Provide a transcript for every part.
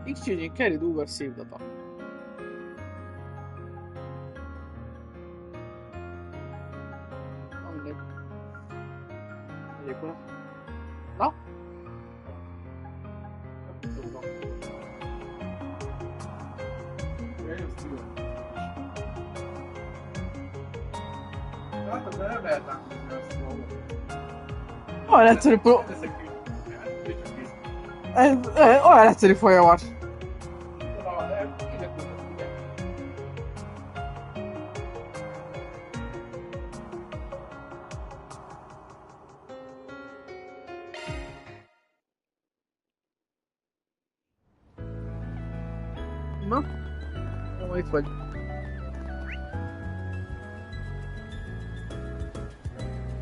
Exchanging carried over saved data. Mindegy. Megyek oda. Na? Látod, de nem lehet látni ezt a dolgot. Olyan egyszerű olyan egyszerű folyamat. Na? Ó, itt vagy.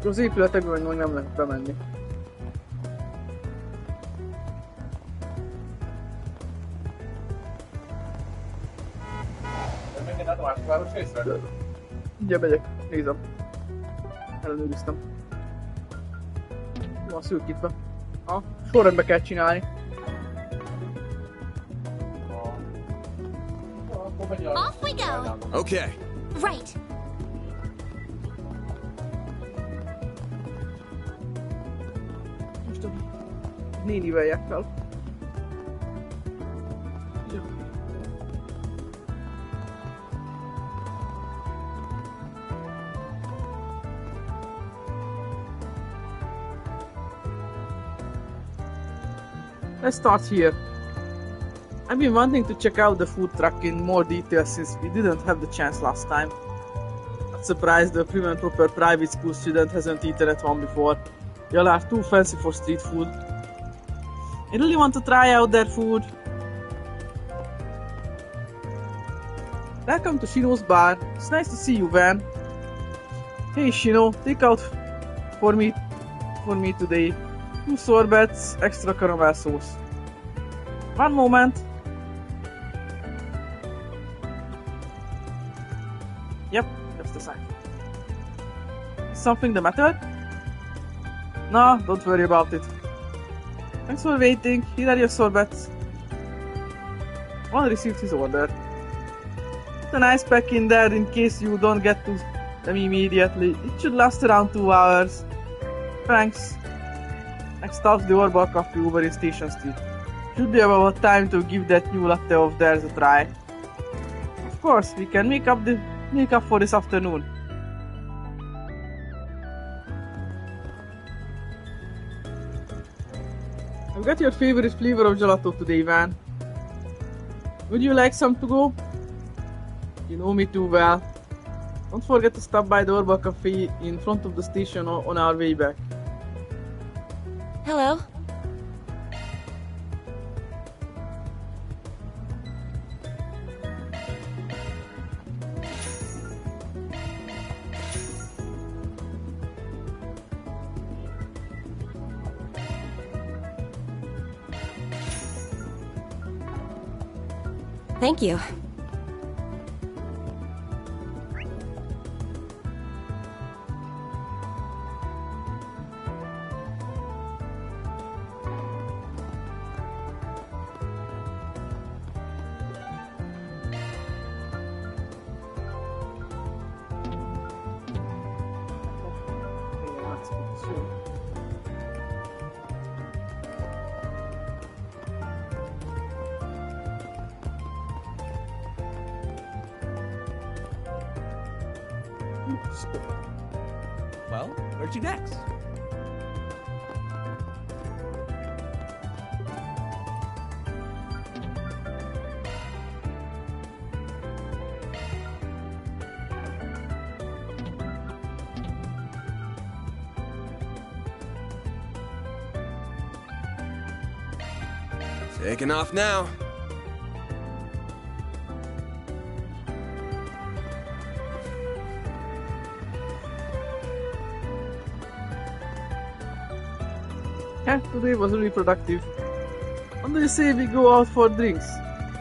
Az épületekben meg nem lehet bemenni. Menjen a másik város részre? Ugye megyek, nézem. Ellenőriztem. Van szürkítve. Sorrendbe kell csinálni. Off we go. Okay. Right. Most a nénivel jár fel. Let's start here. I've been wanting to check out the food truck in more detail since we didn't have the chance last time. Not surprised the prim and proper private school student hasn't eaten at one before. Y'all are too fancy for street food. I really want to try out their food. Welcome to Shino's bar. It's nice to see you, Van. Hey Shino, take out for me today 2 sorbets, extra caramel sauce. One moment. Yep, that's the sign. Is something the matter? No, don't worry about it. Thanks for waiting. Here are your sorbets. One received his order. Put an ice pack in there in case you don't get to them immediately. It should last around 2 hours. Thanks. Next up, the Orbar Coffee over in Station Street. Should be about time to give that new latte of theirs a try. Of course, we can make up for this afternoon. I've got your favorite flavor of gelato today, Van. Would you like some to go? You know me too well. Don't forget to stop by the Orba Cafe in front of the station on our way back. Hello. Thank you. Well, where'd you next? Taking off now. Yeah, today was really productive. When do you say we go out for drinks?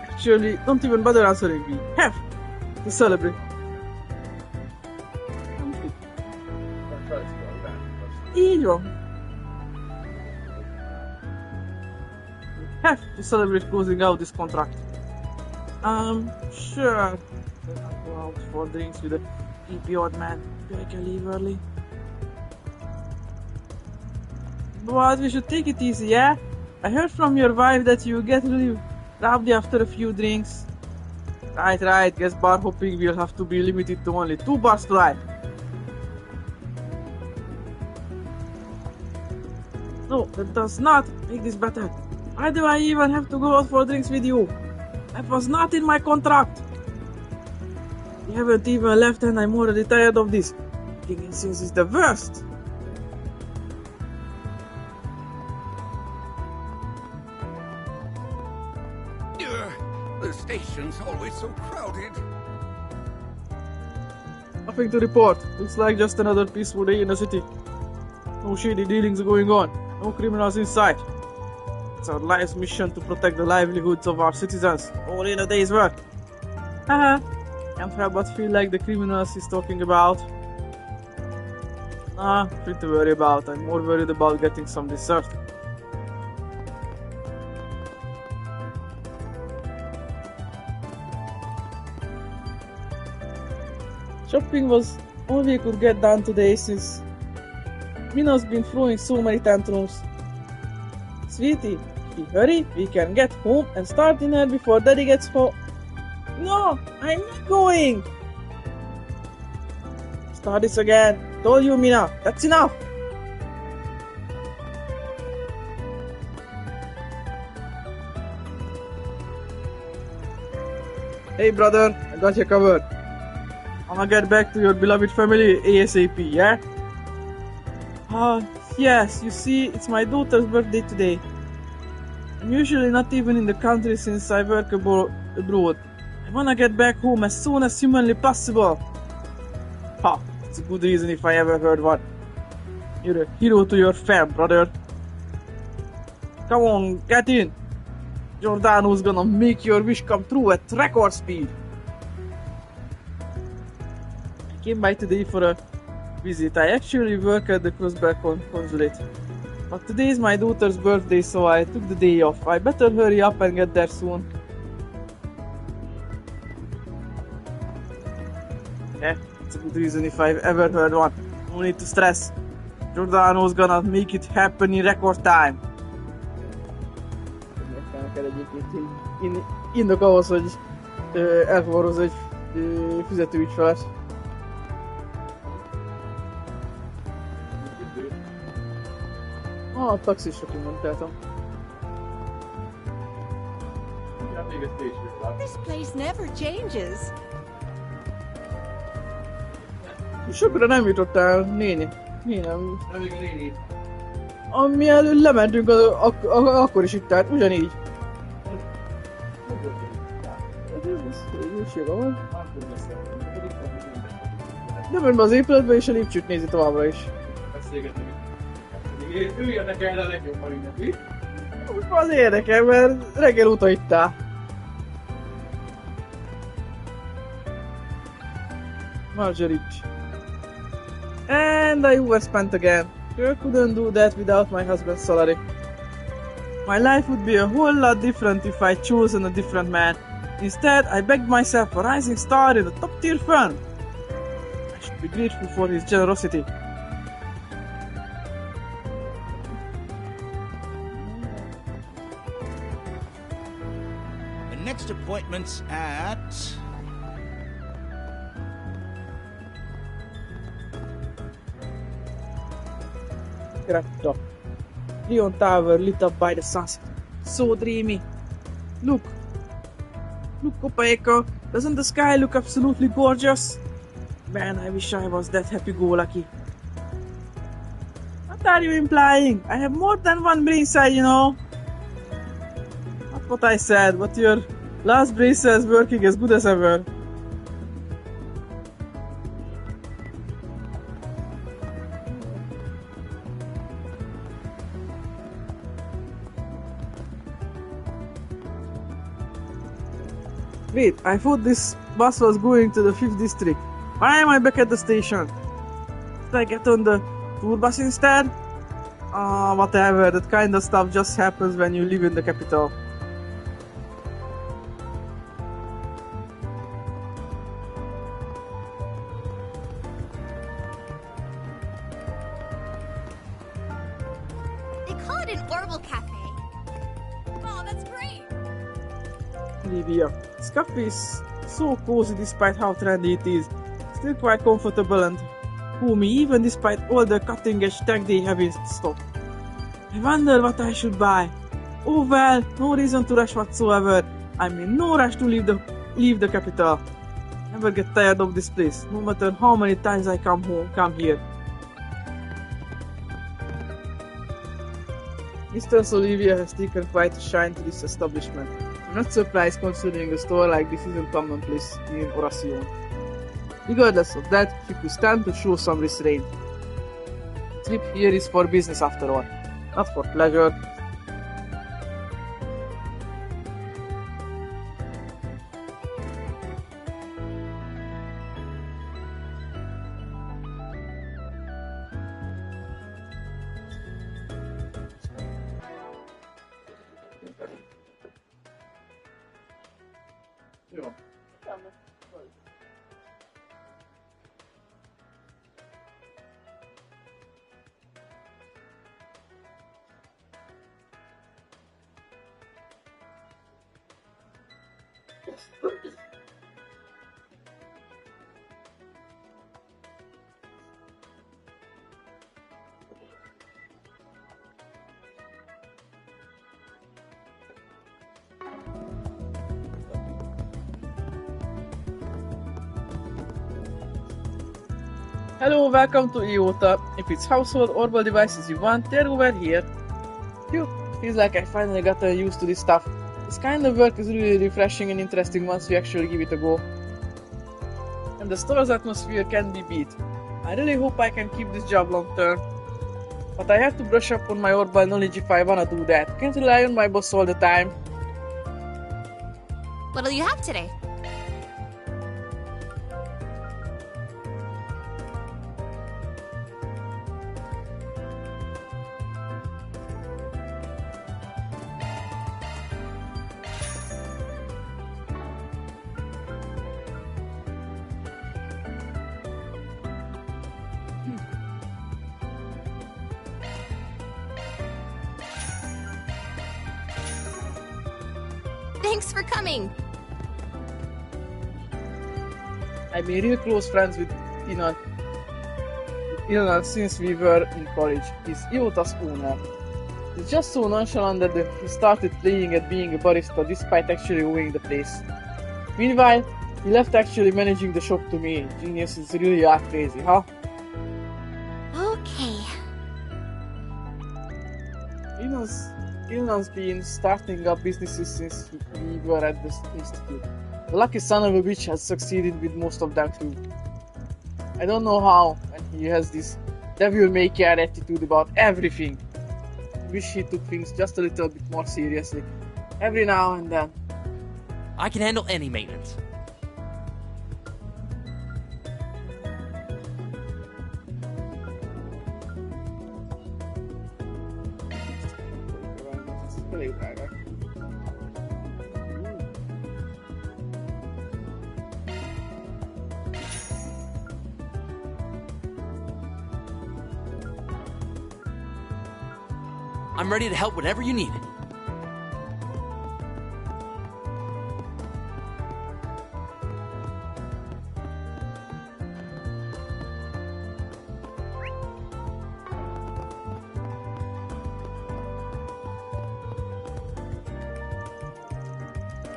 Actually, don't even bother answering me. Have to celebrate. Így van. have to celebrate closing out this contract. Sure. Then I'll go out for drinks with the creepy old man. Maybe I can leave early. But we should take it easy, yeah? I heard from your wife that you get really rowdy after a few drinks. Right. Guess bar hopping will have to be limited to only 2 bars tonight. No, that does not make this better. Why do I even have to go out for drinks with you? That was not in my contract. You haven't even left and I'm already tired of this. Taking incense is the worst. The station's always so crowded. Nothing to report. Looks like just another peaceful day in the city. No shady dealings going on. No criminals in sight. It's our life's mission to protect the livelihoods of our citizens. All in a day's work. Haha. Can't help but feel like the criminals he's talking about. Nothing to worry about. I'm more worried about getting some dessert. Shopping was all we could get done today since Mina's been throwing so many tantrums. Sweetie, if we hurry, we can get home and start dinner before Daddy gets home. No, I'm not going. Start this again. Told you, Mina. That's enough. Hey brother, I got you covered. I'ma get back to your beloved family ASAP, yeah? Yes, you see, it's my daughter's birthday today. I'm usually not even in the country since I work abroad. I wanna get back home as soon as humanly possible. It's a good reason if I ever heard one. You're a hero to your fam, brother. Come on, get in. Giordano's gonna make your wish come true at record speed. I came by today for a visit. I actually work at the crossback consulate. But today is my daughter's birthday, so I took the day off. I better hurry up and get there soon. Yeah, it's a good reason if I've ever heard one. No need to stress. Giordano's gonna make it happen in record time. Kell egyébként indok ahhoz, hogy elforrózz egy fizetőügyfelet. A taxisra kommentáltam. This place never changes. Sokra nem jutottál, néni. Mi nem? Ami előtt lementünk, akkor is itt állt, ugyanígy. Nem be az épületbe és a lépcsőt nézi továbbra is. Ő érdekel a legjobban ünnepi. Most már az érdekel, mert reggel óta ittál. Marjorie. And I overspent again. Sure couldn't do that without my husband's salary. My life would be a whole lot different if I'd chosen a different man. Instead, I begged myself a rising star in a top-tier firm. I should be grateful for his generosity. The next appointment's at... Cracked up. Leon Tower lit up by the sunset. So dreamy. Look, Kopayeka, doesn't the sky look absolutely gorgeous? Man, I wish I was that happy-go-lucky. What are you implying? I have more than one brain cell, you know. Not what I said, but your last brain cell's working as good as ever. Wait, I thought this bus was going to the 5th district. Why am I back at the station? Did I get on the tour bus instead? Whatever, that kind of stuff just happens when you live in the capital. They call it an Orbital Cafe. Oh, that's great. Olivia, this cafe is so cozy despite how trendy it is. Still quite comfortable and homey even despite all the cutting edge tech they have in stock. I wonder what I should buy. Oh well, no reason to rush whatsoever. I mean, no rush to leave the capital. Never get tired of this place, no matter how many times I come here. Mr. Olivia has taken quite a shine to this establishment. I'm not surprised considering a store like this isn't commonplace in Oracion. Regardless of that, he could stand to show some restraint. The trip here is for business after all, not for pleasure. Hello, welcome to IOTA. If it's household or mobile devices you want, they're over here. Phew, feels like I finally got used to this stuff. This kind of work is really refreshing and interesting once you actually give it a go. And the store's atmosphere can be beat. I really hope I can keep this job long term. But I have to brush up on my orbital knowledge if I wanna do that. Can't rely on my boss all the time. What'll you have today? Thanks for coming. I've been real close friends with Ilnan since we were in college. He's IOTA's owner. He's just so nonchalant that he started playing at being a barista despite actually owning the place. Meanwhile, he left actually managing the shop to me. Geniuses really are crazy, huh? Okay. Ilnan's been starting up businesses since we were at the institute. The lucky son of a bitch has succeeded with most of them too. I don't know how, and he has this devil-may-care attitude about everything. Wish he took things just a little bit more seriously, every now and then. I can handle any maintenance. I'm ready to help whatever you need.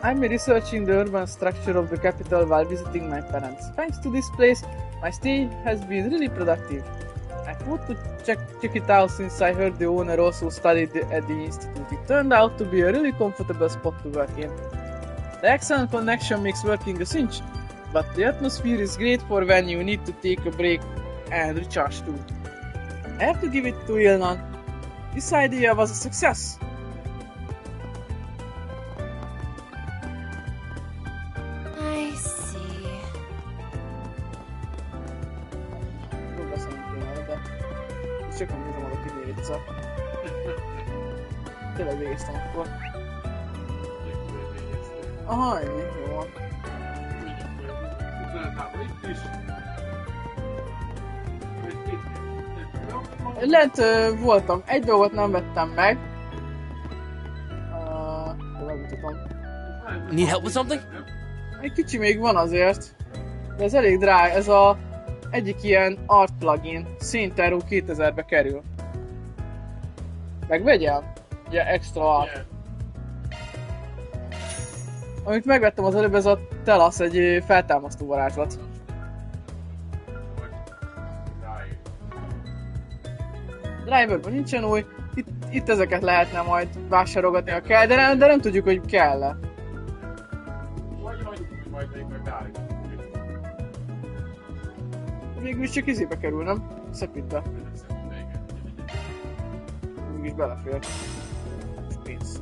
I'm researching the urban structure of the capital while visiting my parents. Thanks to this place, my stay has been really productive. I thought to check it out since I heard the owner also studied at the institute. It turned out to be a really comfortable spot to work in. The excellent connection makes working a cinch, but the atmosphere is great for when you need to take a break and recharge too. I have to give it to Ilnan. This idea was a success. I see. Csak nem nézem oda kinézve. tényleg végeztem akkor. Aha, ennyi, jó van. Lent voltam, egy dolgot nem vettem meg. Megmutatom. Need help with something? Egy kicsi még van azért, de ez elég drága, ez a egyik ilyen art plugin, Szintáró 2000-be kerül. Megvegyem? Ugye extra art. Amit megvettem az előbb, ez a Telasz, egy feltámasztó varázslat. Driverben nincsen új, itt ezeket lehetne majd vásárolgatni, ha kell, de nem tudjuk, hogy kell-e. Végülis csak izébe kerül, nem? Szepitbe. Mégis belefér. Pénz.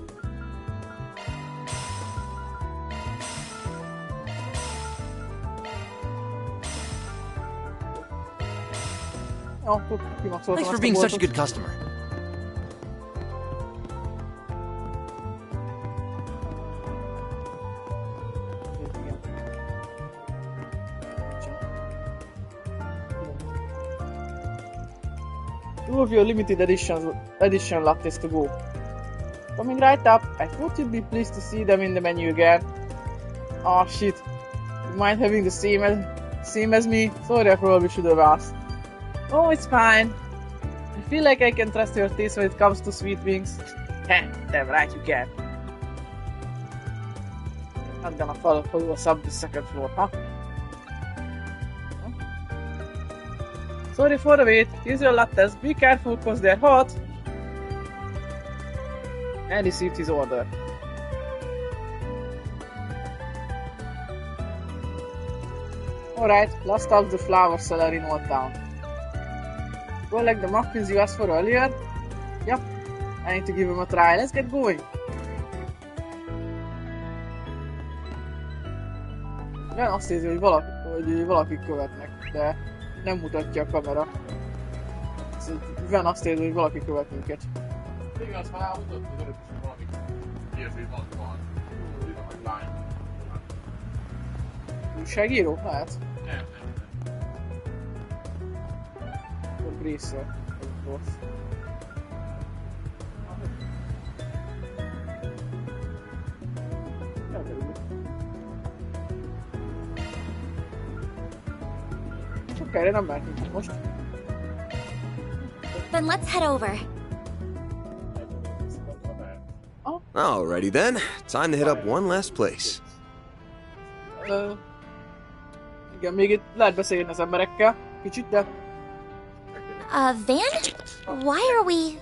Ja, akkor kimaxoltam. Thanks for being such a good customer. Two of your limited edition lattes to go. Coming right up. I thought you'd be pleased to see them in the menu again. Oh shit. You mind having the same as me? Sorry, I probably should have asked. Oh, it's fine. I feel like I can trust your taste when it comes to sweet wings. Heh, damn right you can. I'm gonna follow us up the second floor, huh? Sorry for the wait. Here's your lattes. Be careful, cause they're hot. And received his order. Alright, last of the flower seller in Old Town. Well, like the muffins you asked for earlier? Yep. I need to give them a try. Let's get going. Nem azt érzi, hogy valaki követnek, de nem mutatja a kamera. Van azt érzi, hogy valaki követ minket. Igen, azt már elmutatott, hogy előtt is valami ilyesmi van. Vagy lány. Újságíró? Lehet. Nem. Akkor Bracer. Csak erre nem mehetünk most. Then let's head over. Alrighty then, time to hit up one last place. Igen, még itt lehet beszélni az emberekkel. Kicsit, de... Van? Why are we...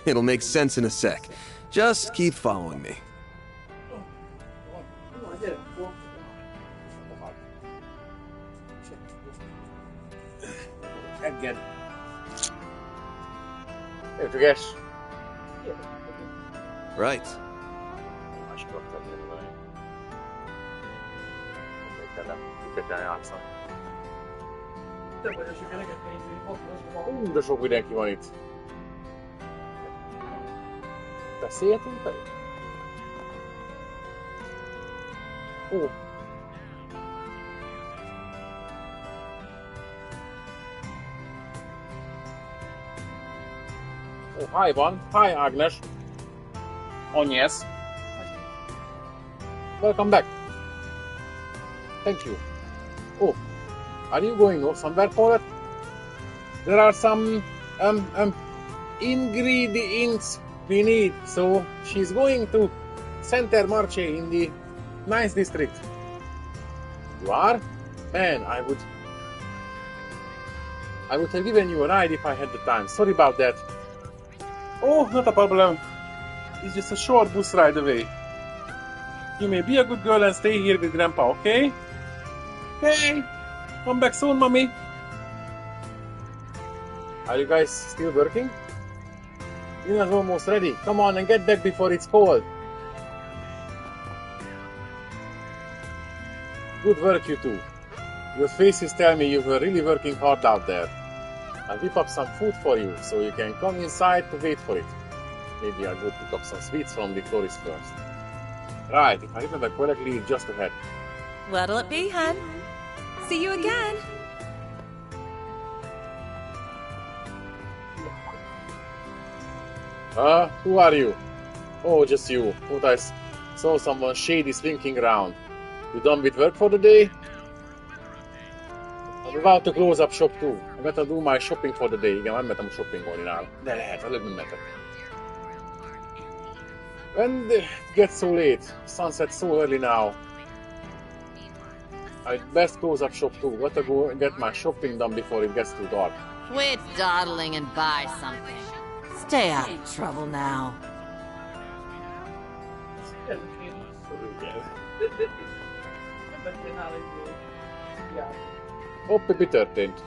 It'll make sense in a sec. Just keep following me. Engedd. Értüges. Right. De sok mindenki van itt. Beszélhetünk pedig? Ó. Oh, hi Van. Hi Agnes. Agnes. Welcome back. Thank you. Oh, are you going somewhere for it? There are some ingredients we need, so she's going to Center Marche in the 9th district. You are? Man, I would have given you a ride if I had the time. Sorry about that. Oh, not a problem. It's just a short bus ride away. You may be a good girl and stay here with Grandpa, okay? Okay. Come back soon, Mommy. Are you guys still working? Dinner's almost ready. Come on and get back before it's cold. Good work, you two. Your faces tell me you were really working hard out there. I'll whip up some food for you so you can come inside to wait for it. Maybe I'll go pick up some sweets from the florist first. Right, if I remember correctly, it's just ahead. What'll it be, hun? See you again. Who are you? Oh, just you. Thought I saw someone shady slinking around. You done with work for the day? I'm about to close up shop too. I gotta do my shopping for the day. Igen, nem mentem shoppingolni nála. De lehet, előbb nem mentem. When it gets so late, sunset so early now. I'd best close up shop too. Gotta go and get my shopping done before it gets too dark. Quit dawdling and buy something. Stay out of trouble now. Hopp, mi történt?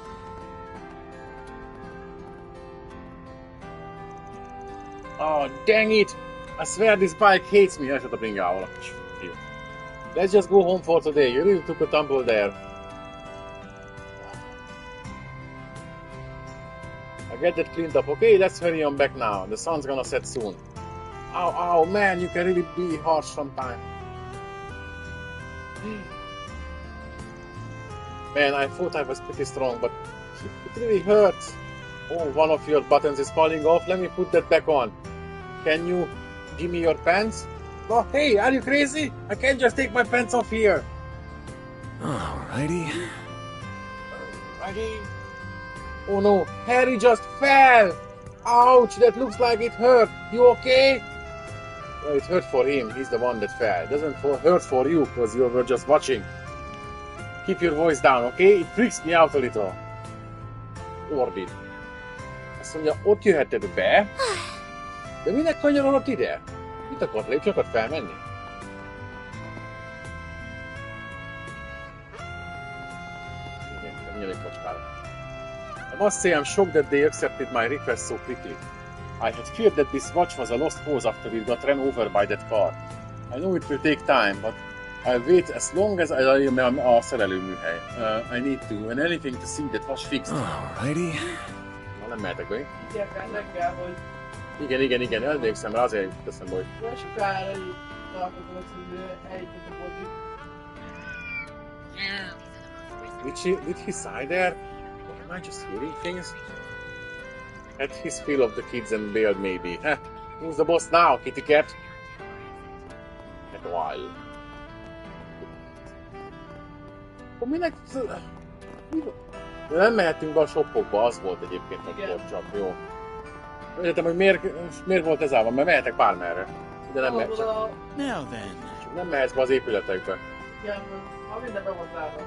Oh, dang it! I swear this bike hates me. Elesett a bringával. Let's just go home for today. You really took a tumble there. I get that cleaned up. Okay, let's hurry on back now. The sun's gonna set soon. Ow, ow, man, you can really be harsh sometimes. Man, I thought I was pretty strong, but it really hurts. Oh, one of your buttons is falling off. Let me put that back on. Can you give me your pants? Oh, hey, are you crazy? I can't just take my pants off here. Alrighty. Alrighty. Oh no, Harry just fell. Ouch, that looks like it hurt. You okay? Well, it hurt for him. He's the one that fell. It doesn't hurt for you because you were just watching. Keep your voice down, okay? It freaks me out a little. Orbit. Azt mondja, ott jöheted be. De minek kanyarodott ide? Mit akart lépni? Akart felmenni? Igen, nyílik macskára. I must say I'm shocked that they accepted my request so quickly. I had feared that this watch was a lost cause after it got run over by that car. I know it will take time, but I'll wait as long as I am a szerelőműhely. I need to, and anything to see that was fixed. Alrighty. Na, nem mehetek be. Igen, reggel, hogy Igen, emlékszem rá, azért teszem, hogy... olyan sokára így találkozom, hogy eljutott a bogi. Did he sigh there? Or am I just hearing things? Had his fill of the kids and bailed maybe. Who's the boss now, kitty cat? At a while. Minek... Nem mehetünk be a shopokba, az volt egyébként akkor csak, jó. Értem, hogy miért volt ez állva, mert mehetek bármerre. De nem mehet csak. Now then. Csak nem mehetsz be az épületekbe. Igen, ha minden be volt zárva.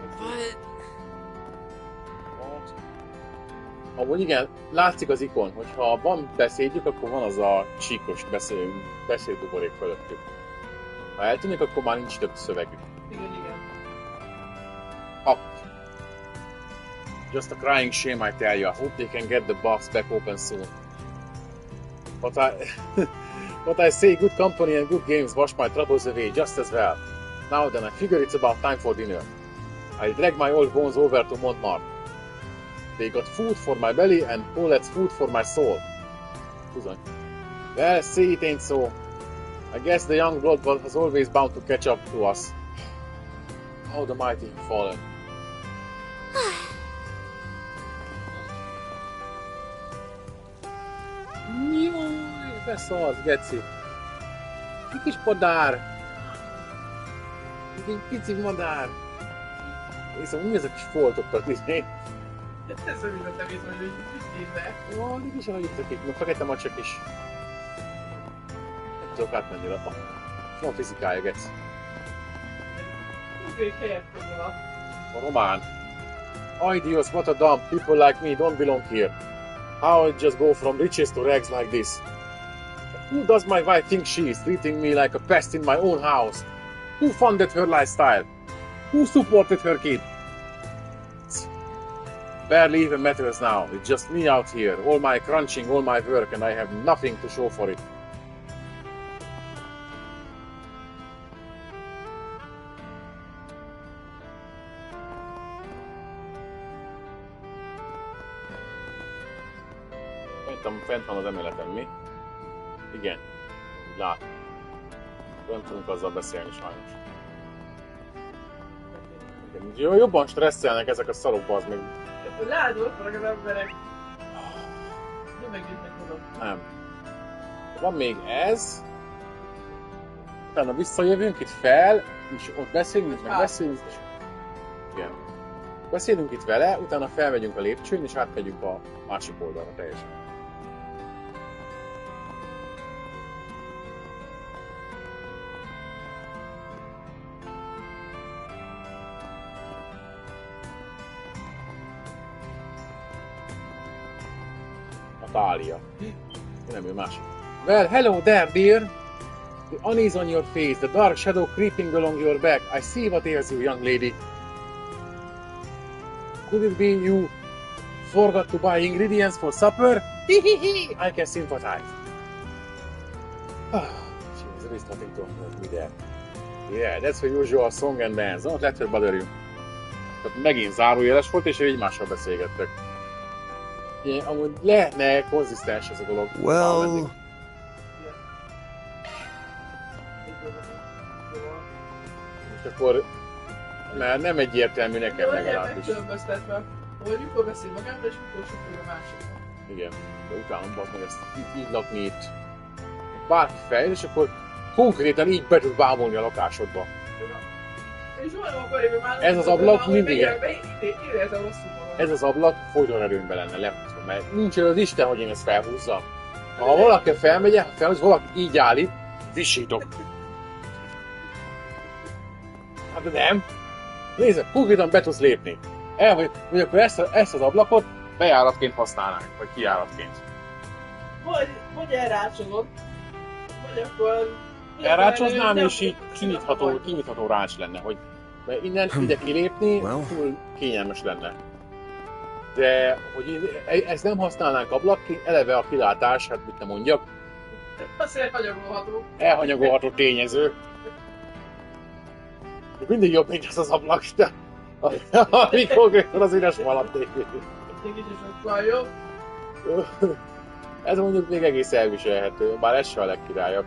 Amúgy igen, látszik az ikon, hogyha van beszédjük, akkor van az a csíkos beszédbuborék fölöttük. Ha eltűnik, akkor már nincs több szövegük. Igen. Up. Just a crying shame, I tell you. I hope they can get the box back open soon. But I say good company and good games wash my troubles away just as well. Now then, I figure it's about time for dinner. I drag my old bones over to Montmartre. They got food for my belly and Paulette's food for my soul. Well, see, it ain't so. I guess the young blood was always bound to catch up to us. How the mighty have fallen. Jaj, beszarsz, geci. Egy kis madár. Egy pici madár. Hiszem, mi ez a kis foltokkal izé? Ez olyan, mint a te vízben, hogy nézve. Jó, mindig is olyan itt a fekete macsak is. Nem tudok átmenni rá. Van fizikája, geci. A román. Oh, Dios, what a dump. People like me don't belong here. How I just go from riches to rags like this? Who does my wife think she is, treating me like a pest in my own house? Who funded her lifestyle? Who supported her kid? Barely even matters now. It's just me out here, all my crunching, all my work, and I have nothing to show for it. Fent van az emeletem, mi? Igen. Látom. Nem tudunk azzal beszélni sajnos. Igen, jobban stresszelnek ezek a szarok, az meg. Látod, ott vannak az emberek. Nem megjöttek oda. Nem. Van még ez. Utána visszajövünk itt fel, és ott beszélünk, meg beszélünk. És... Igen. Beszélünk itt vele, utána felmegyünk a lépcsőn, és átmegyünk a másik oldalra teljesen. Tália. Nem, ő másik. Well, hello there, dear. The unease on your face, the dark shadow creeping along your back. I see what ails you, young lady. Could it be you forgot to buy ingredients for supper? I can sympathize. She was really starting to hurt me there. Yeah, that's her usual song and dance. Don't let her bother you. Tehát megint zárójeles volt, és egymással beszélgettek. Igen, amúgy lehetne konzisztens ez a dolog. Well... És akkor már nem egyértelmű nekem legalábbis. Hogy mikor beszél magámra, és mikor sokkal a másikra. Igen, de utána bazd meg ezt így lakni itt. Bárki fejl, és akkor konkrétan így be tud bámulni a lakásodba. És olyan akarja, már... Ez az ablak mindig... Ez az ablak folyton erőmben lenne lehúzva, mert nincs az Isten, hogy én ezt felhúzzam. Ha valaki felmegy, valaki így áll itt, visítok. Hát de nem. Nézd, konkrétan be tudsz lépni. Vagy akkor ezt az ablakot bejáratként használnánk, vagy kijáratként. Vagy elrácsogod, vagy akkor... Elrácsoznám, és így kinyitható rács lenne, hogy mert innen ide kilépni, túl kényelmes lenne. De, hogy ezt nem használnánk ablakként, eleve a kilátás, hát mit nem mondjak. Az elhanyagolható. Elhanyagolható tényező. Mindig jobb, mint az ablak, de ami konkrétan az üres falat tévé. Ez mondjuk még egész elviselhető, bár ez se a legkirályabb.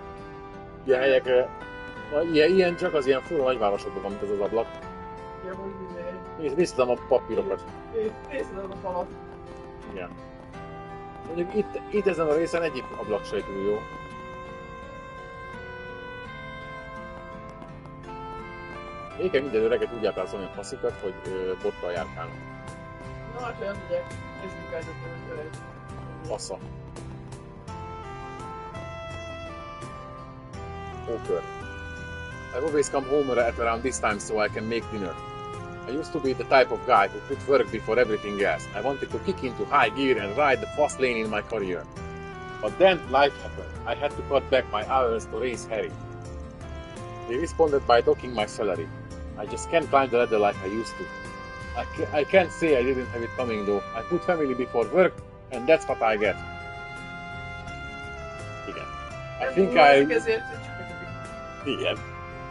Ilyen helyekre, ilyen csak az ilyen fura nagyvárosokban van, mint ez az ablak. Nézd a papírokat. Nézd a falat. Igen. Mondjuk itt ezen a részen egyik ablak se túl jó. Éken minden öreget úgy ábrázolni a passzikat, hogy bottal járkálnak. Na, hát olyan tudják, és munkájtok, hogy öreg. Passza. Poker. I always come home at around this time so I can make dinner. I used to be the type of guy who put work before everything else. I wanted to kick into high gear and ride the fast lane in my career. But then life happened. I had to cut back my hours to raise Harry. He responded by docking my salary. I just can't climb the ladder like I used to. I can't say I didn't have it coming though. I put family before work, and that's what I get. Igen.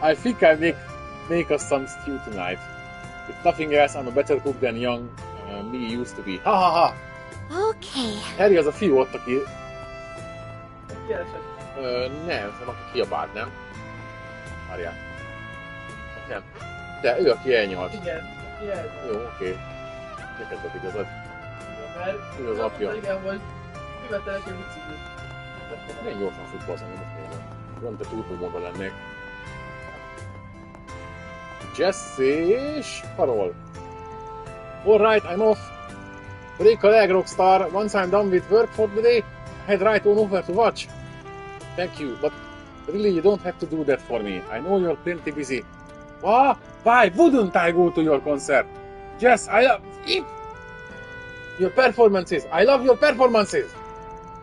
I think I make us some stew tonight. If nothing else, I'm a better cook than young me used to be. Ha ha ha! Okay. Harry az a fiú ott, aki... Nem, aki kiabált, nem? Várjál. Nem. De ő, aki elnyalt. Igen, aki elnyalt. Jó, oké. Neked volt igazad. Mert ő az apja. Igen, hogy követelek egy biciklit. Milyen gyorsan fut bazán, most nézem. Nem, te turbómódban lennék. Jesse és Carol. Alright, I'm off. Break a leg, Rockstar. Once I'm done with work for the day, head right on over to watch. Thank you, but really you don't have to do that for me. I know you're plenty busy. Why wouldn't I go to your concert? Jess, I love your performances. I love your performances.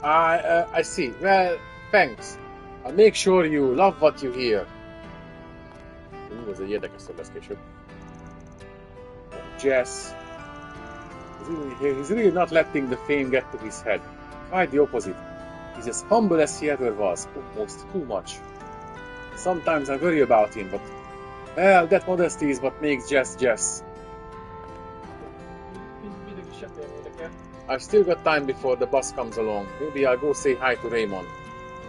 I see. Well, thanks. I'll make sure you love what you hear. Ez egy érdekes szó lesz később. Jess. He's really not letting the fame get to his head. Quite the opposite. He's as humble as he ever was, almost too much. Sometimes I worry about him, but well, that modesty is what makes Jess Jess. I've still got time before the bus comes along. Maybe I'll go say hi to Raymond.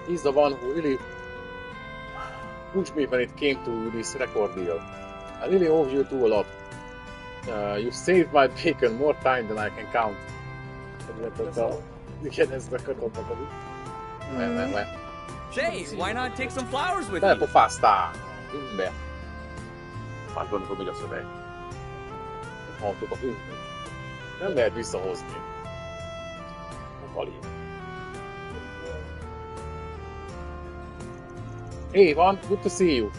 He's the one who really pushed me when it came to this record deal. I really owe you two a lot. You saved my bacon more time than I can count. Igen, ez bekötöttek a Say, why not take some flowers with you? Belpofáztál! Ünnbe! Már gondolom, hogy a szöveg. Halltuk a ünnöt. Nem lehet visszahozni. Hey, Ivan, good to see you.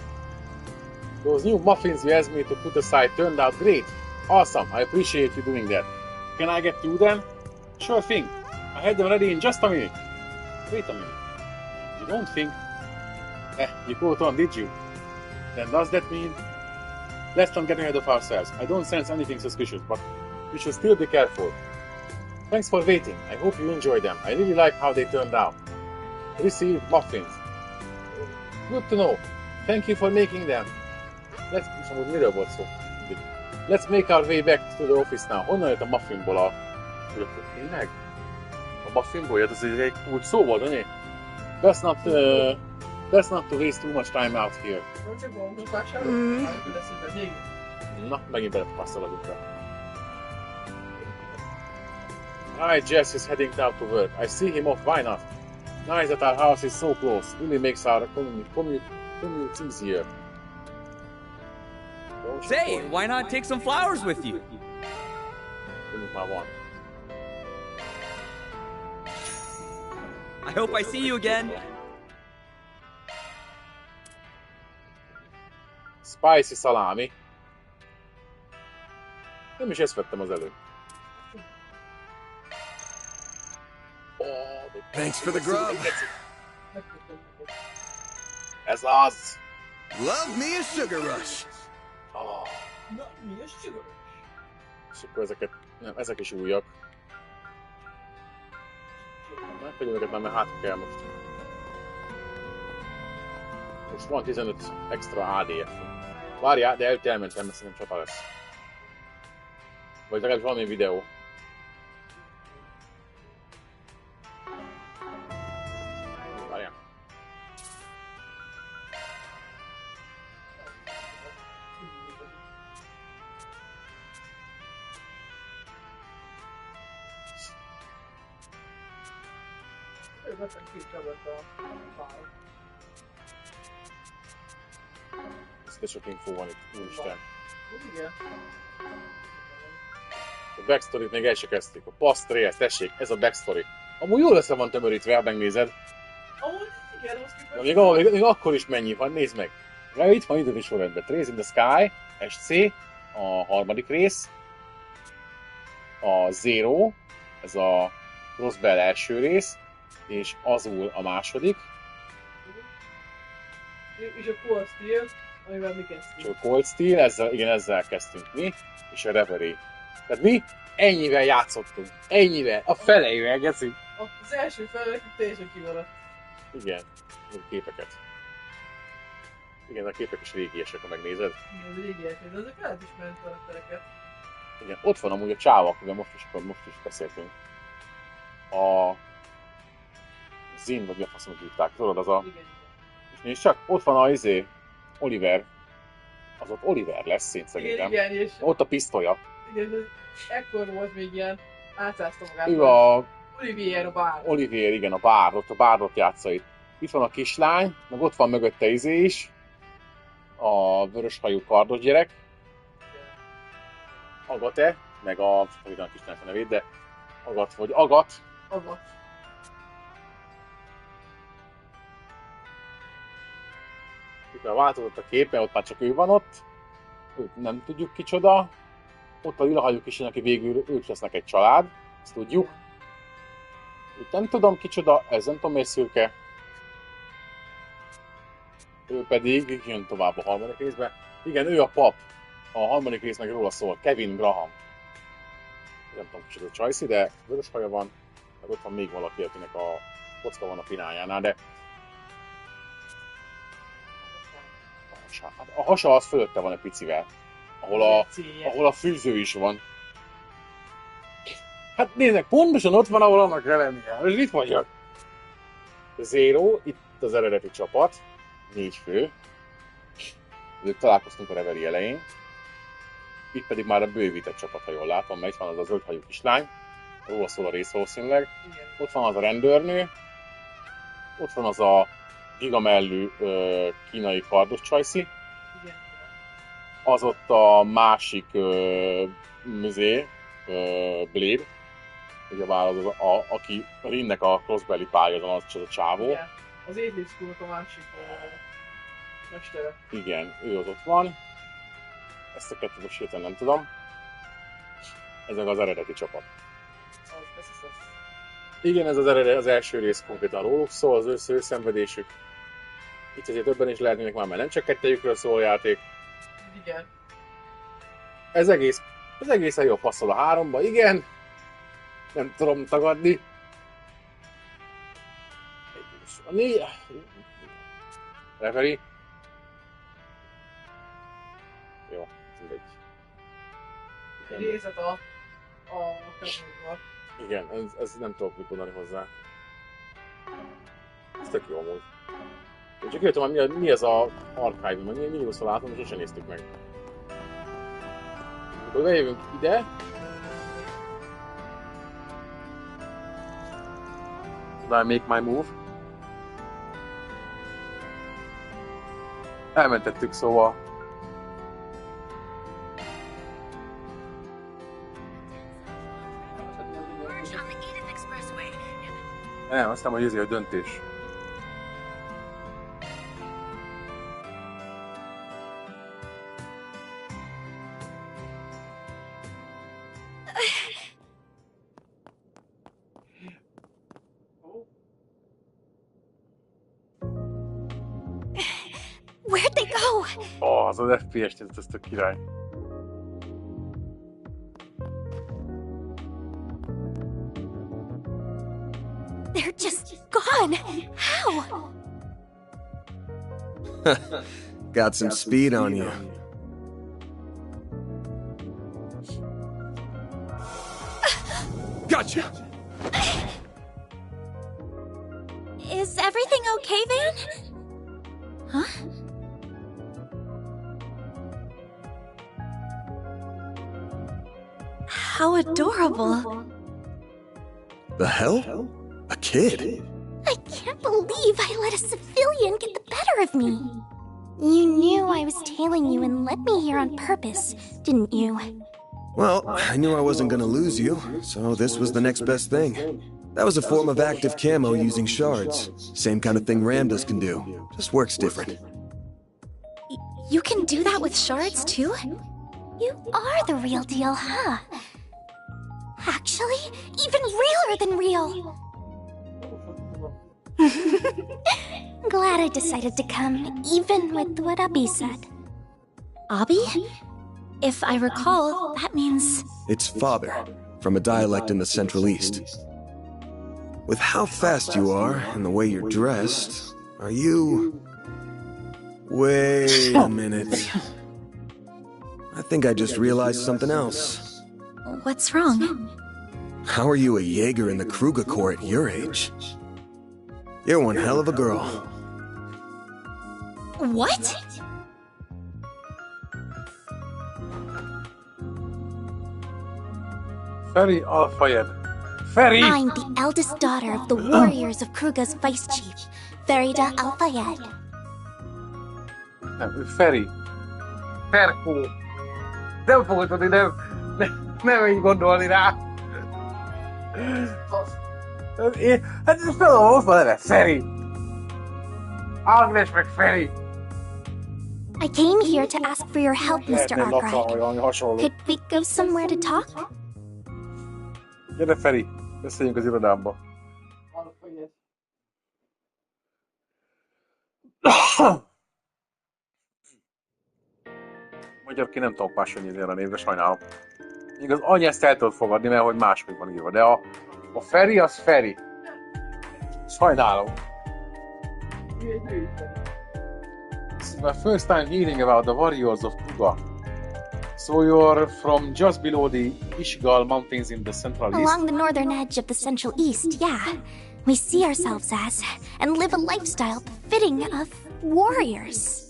Those new muffins you asked me to put aside turned out great. Awesome, I appreciate you doing that. Can I get two then? Sure thing. I had them ready in just a minute. Wait a minute. You don't think... you caught on, did you? Then does that mean... Let's not get ahead of ourselves. I don't sense anything suspicious, but we should still be careful. Thanks for waiting. I hope you enjoy them. I really like how they turned out. Received muffins. Good to know. Thank you for making them. Let's make our way back to the office now. Honnan jött a muffinból a... Tényleg? A muffinból jött, az egy úgy szó volt, ugye? Best not to waste too much time out here. Na, megint belepasztaladunk rá. Alright, Jess is heading down to work. I see him off, why not? Nice that our house is so close. Really makes our commute easier. Say, why not take some flowers with you? I hope I see you again. Spicy salami. Nem is ezt vettem az előbb. Thanks for the grub. Ez az! Love me a sugar rush. És akkor ezeket... Nem, ezek is újak. Megfegyem őket már, mert hátra kell most. Most van 15 extra ADF. Várjál, de elmentem, mert szerintem csata lesz. Vagy legalább valami videó. Várjál. De sok infó van itt, úristen. Igen. A backstory-t még el se kezdték. A Pastréhez, tessék, ez a backstory. Amúgy jól össze van tömörítve, ha megnézed. Amúgy igen, azt képest... Még akkor is mennyi van, nézd meg. Ja, itt van idős sorrendben. Trace in the Sky, SC, a harmadik rész. A Zero, ez a Roswell első rész. És Azul a második. És a Cold Steel, amivel mi kezdtünk. És a Cold Steel, ezzel kezdtünk mi. És a Reverie. Tehát mi ennyivel játszottunk. Ennyivel. A feleivel, geci. Az első felek teljesen kimaradt. Igen. A képeket. Igen, a képek is régiesek, ha megnézed. Igen, régiesek, de azok lehet ismerni karaktereket. Igen, ott van amúgy a csáva, akivel most is beszéltünk. A... Zin, vagy mi a faszomot hívták, tudod, az a... Igen. És nézd csak, ott van a Oliver. Az ott Oliver lesz, én szerintem. Igen, és... Ott a pisztolya. Igen, ekkor volt még ilyen, átszázta magát. Ő a... Olivier a bár. Olivier, igen, a bár, ott a bárot játsza itt. Itt van a kislány, meg ott van mögötte is. A vöröshajú kardos gyerek. Agate, meg a... Tudom, a kislány a nevét, de... Agat, vagy Agat. Agat. Itt már változott a kép, mert ott már csak ő van ott. Őt nem tudjuk kicsoda. Ott a lilahajú kislány, aki végül ők lesznek egy család. Ezt tudjuk. Itt nem tudom kicsoda, ez nem tudom miért szürke. Ő pedig jön tovább a harmadik részbe. Igen, ő a pap. A harmadik rész meg róla szól. Kevin Graham. Nem tudom kicsoda Csajci, de vörös haja van. Meg ott van még valaki, akinek a kocka van a pinájánál, de... A hasa az fölötte van egy picivel. Ahol a fűző is van. Hát nézzek, pontosan ott van, ahol annak kell lennie. És itt vagyok. Zero, itt az eredeti csapat, 4 fő. Ők találkoztunk a reveri elején. Itt pedig már a bővített csapat, ha jól látom, mert itt van az a zöldhajú kislány. Róla szól a rész valószínűleg. Ott van az a rendőrnő. Ott van az a gigamellű kínai kardos csajszi. Az ott a másik Blade. Ugyebár az, aki Rinnek a crossbelly pályázon, az a csávó. Igen. Az Adlib School-nak a másik mestere. Igen, ő az ott van. Ezt a kettőt most hirtelen nem tudom. Ez meg az eredeti csapat. Igen, ez az első rész konkrétan róluk szól, az ő szenvedésük. Itt azért többen is lehetnének már, mert nem csak kettejükről szól a játék. Igen. Ez egészen jó passzol a 3-ba, igen. Nem tudom tagadni. A 4... Referi. Jó, mindegy. Részlet a közművel. Igen, ez nem tudok mit mondani hozzá. Ez tök jó amúgy. Én csak jöttem, hogy mi ez a archive, mert mi nyilván látom, és sosem néztük meg. Akkor bejövünk ide. I make my move. Elmentettük, szóval. Nem, azt nem, hogy a döntés. Where'd they go? Az FPS-t, ez tök király. They're just gone. How? Got some speed on you. Gotcha! Is everything okay, Van? Huh? How adorable. The hell? A kid? I can't believe I let a civilian get the better of me. You knew I was tailing you and led me here on purpose, didn't you? Well, I knew I wasn't gonna lose you, so this was the next best thing. That was a form of active camo using shards. Same kind of thing Ramdas can do, just works different. You can do that with shards too? You are the real deal, huh? Actually, even realer than real. Glad I decided to come, even with what Abby said. Abby? If I recall, that means... It's father, from a dialect in the Central East. With how fast you are, and the way you're dressed, are you... Wait a minute. I think I just realized something else. What's wrong? How are you a Jaeger in the Kruger Corps at your age? You're one hell of a girl. What? Feri Alfayed. Feri! I'm the eldest daughter of the warriors of Kruga's vice chief, Ferida Alfayed. Nem, ő Feri. Ferkó. Nem fogod tudni, nem így gondolni rá. Hát ez felolva, ott van neve, Feri. Agnes meg Feri. I came here to ask for your help, Mr. Arkwright. Could we go somewhere to talk? Gyere, Feri, beszéljünk az irodámba. Magyarként nem tudok máshogy nézni erre a névre, sajnálom. Igaz, annyi ezt el tudod fogadni, mert hogy máshogy van írva, de a Feri az Feri. Sajnálom. This is my first time hearing about the warriors of Kuga. So you're from just below the Ishgal Mountains in the Central East? Along the northern edge of the Central East, yeah. we see ourselves as and live a lifestyle befitting of warriors.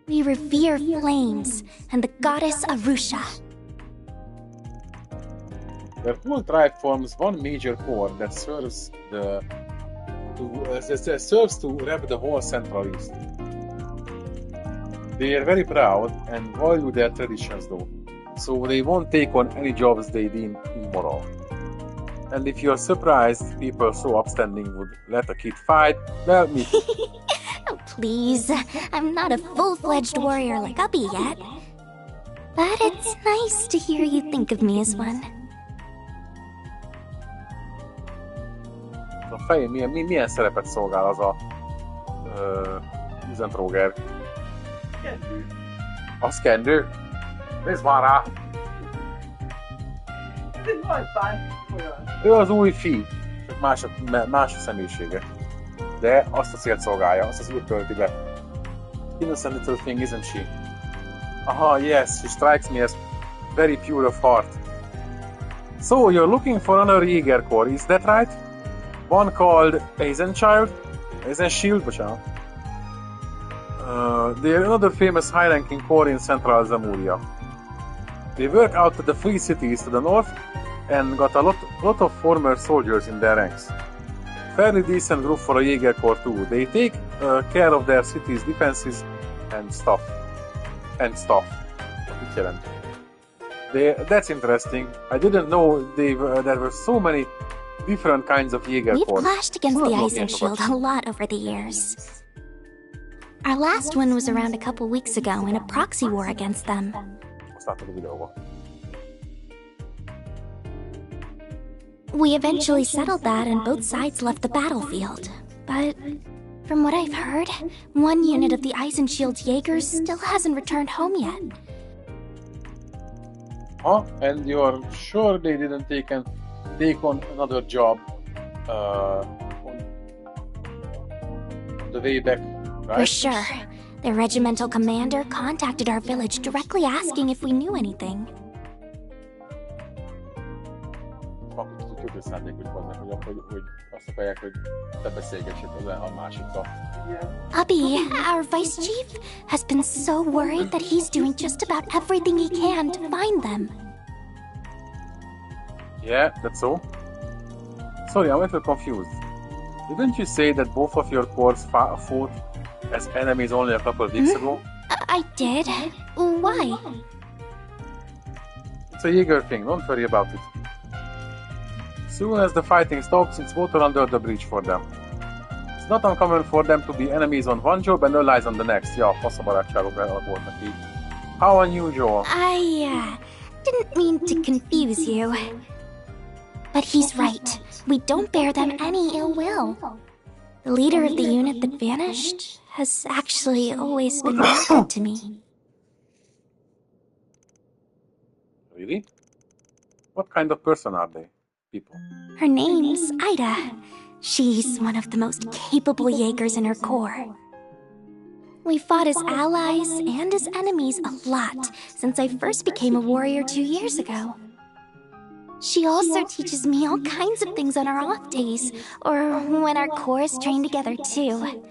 We revere flames and the goddess Arusha. Their whole tribe forms one major core that serves to rep the whole Central East. They are very proud and value their traditions though, so they won't take on any jobs they deem immoral. And if you're surprised people so upstanding would let a kid fight, well, me too. Oh, please, I'm not a full-fledged warrior like Ubby yet. But it's nice to hear you think of me as one. A fején milyen szerepet szolgál az a üzentróger? A szkendő? Nézd már rá! Ez egy nagy fáj. Ő az új fi, csak más a személyisége. De azt a célt szolgálja, azt az út tölti be. Innocent little thing, isn't she? Aha, yes, she strikes me as very pure of heart. So, you're looking for another Jäger Corps, is that right? One called Eisenshield, bocsánat. They're another famous high-ranking corps in central Zamuria. They work out at the free cities to the north and got a lot of former soldiers in their ranks. Fairly decent group for a Jäger Corps too. They take care of their cities' defenses and stuff. Mit jelent? That's interesting. I didn't know there were so many different kinds of Jäger We've Corps. clashed against the Eisenshield a lot over the years. Our last one was around a couple weeks ago in a proxy war against them. Azt látod a videóban. We eventually settled that and both sides left the battlefield. But from what I've heard, one unit of the Eisenshield's Jaegers still hasn't returned home yet. Huh? And you're sure they didn't take on another job on the way back, right? For sure. The regimental commander contacted our village directly asking if we knew anything. Akkor tudjuk, hogy szándékos vannak, hogy azt akarják, hogy te beszélgessek a másikkal. Ubby, our vice chief, has been so worried that he's doing just about everything he can to find them. Yeah, that's so. Sorry, I'm a little confused. Didn't you say that both of your corps fought as enemies only a couple of weeks ago? I did. Why? It's a Jäger thing, don't worry about it. Soon as the fighting stops, it's water under the bridge for them. It's not uncommon for them to be enemies on one job and allies on the next. Ja, faszabarátságok alakulnak így. How unusual. I didn't mean to confuse you. But he's right. We don't bear them any ill will. The leader of the unit that vanished has actually always been very good to me. Really? What kind of person are they? People. Her name's Ida. She's one of the most capable Jaegers in her corps. We fought as allies and as enemies a lot since I first became a warrior 2 years ago. She also teaches me all kinds of things on our off days, or when our corps train together too.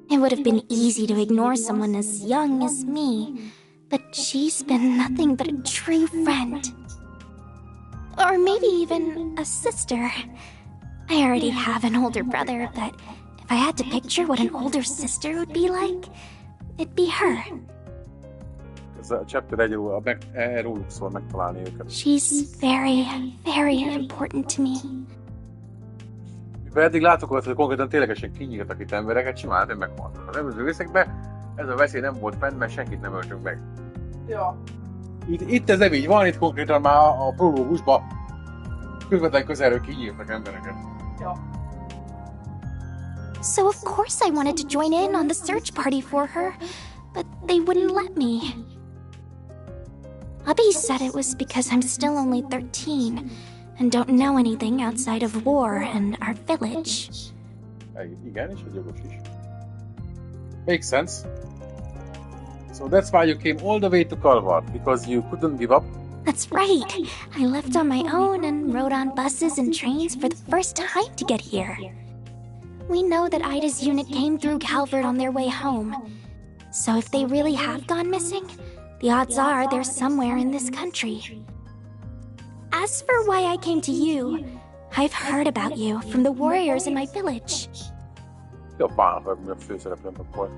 It would have been easy to ignore someone as young as me, but she's been nothing but a true friend. Or maybe even a sister. I already have an older brother, but if I had to picture what an older sister would be like, it'd be her. Ez a chapter róluk szól megtalálni őket. She's very, very important to me. Mivel eddig látok olyat, hogy konkrétan ténylegesen kinyírtak itt embereket, simán nem meghaltak. Az előző részekben ez a veszély nem volt fenn, mert senkit nem öltünk meg. Ja. Itt ez nem így van, itt konkrétan már a prológusban közvetlen közelről kinyírtak embereket. Ja. So of course I wanted to join in on the search party for her, but they wouldn't let me. Ubby said it was because I'm still only 13 and don't know anything outside of war and our village. Igen, és ez jogos is. Makes sense. So that's why you came all the way to Kalvar, because you couldn't give up That's right. I left on my own and rode on buses and trains for the first time to get here. We know that Ida's unit came through Calvert on their way home. So if they really have gone missing, the odds are they're somewhere in this country. As for why I came to you, I've heard about you from the warriors in my village. Jobbá, hogy mi a főszereplőnk akkor.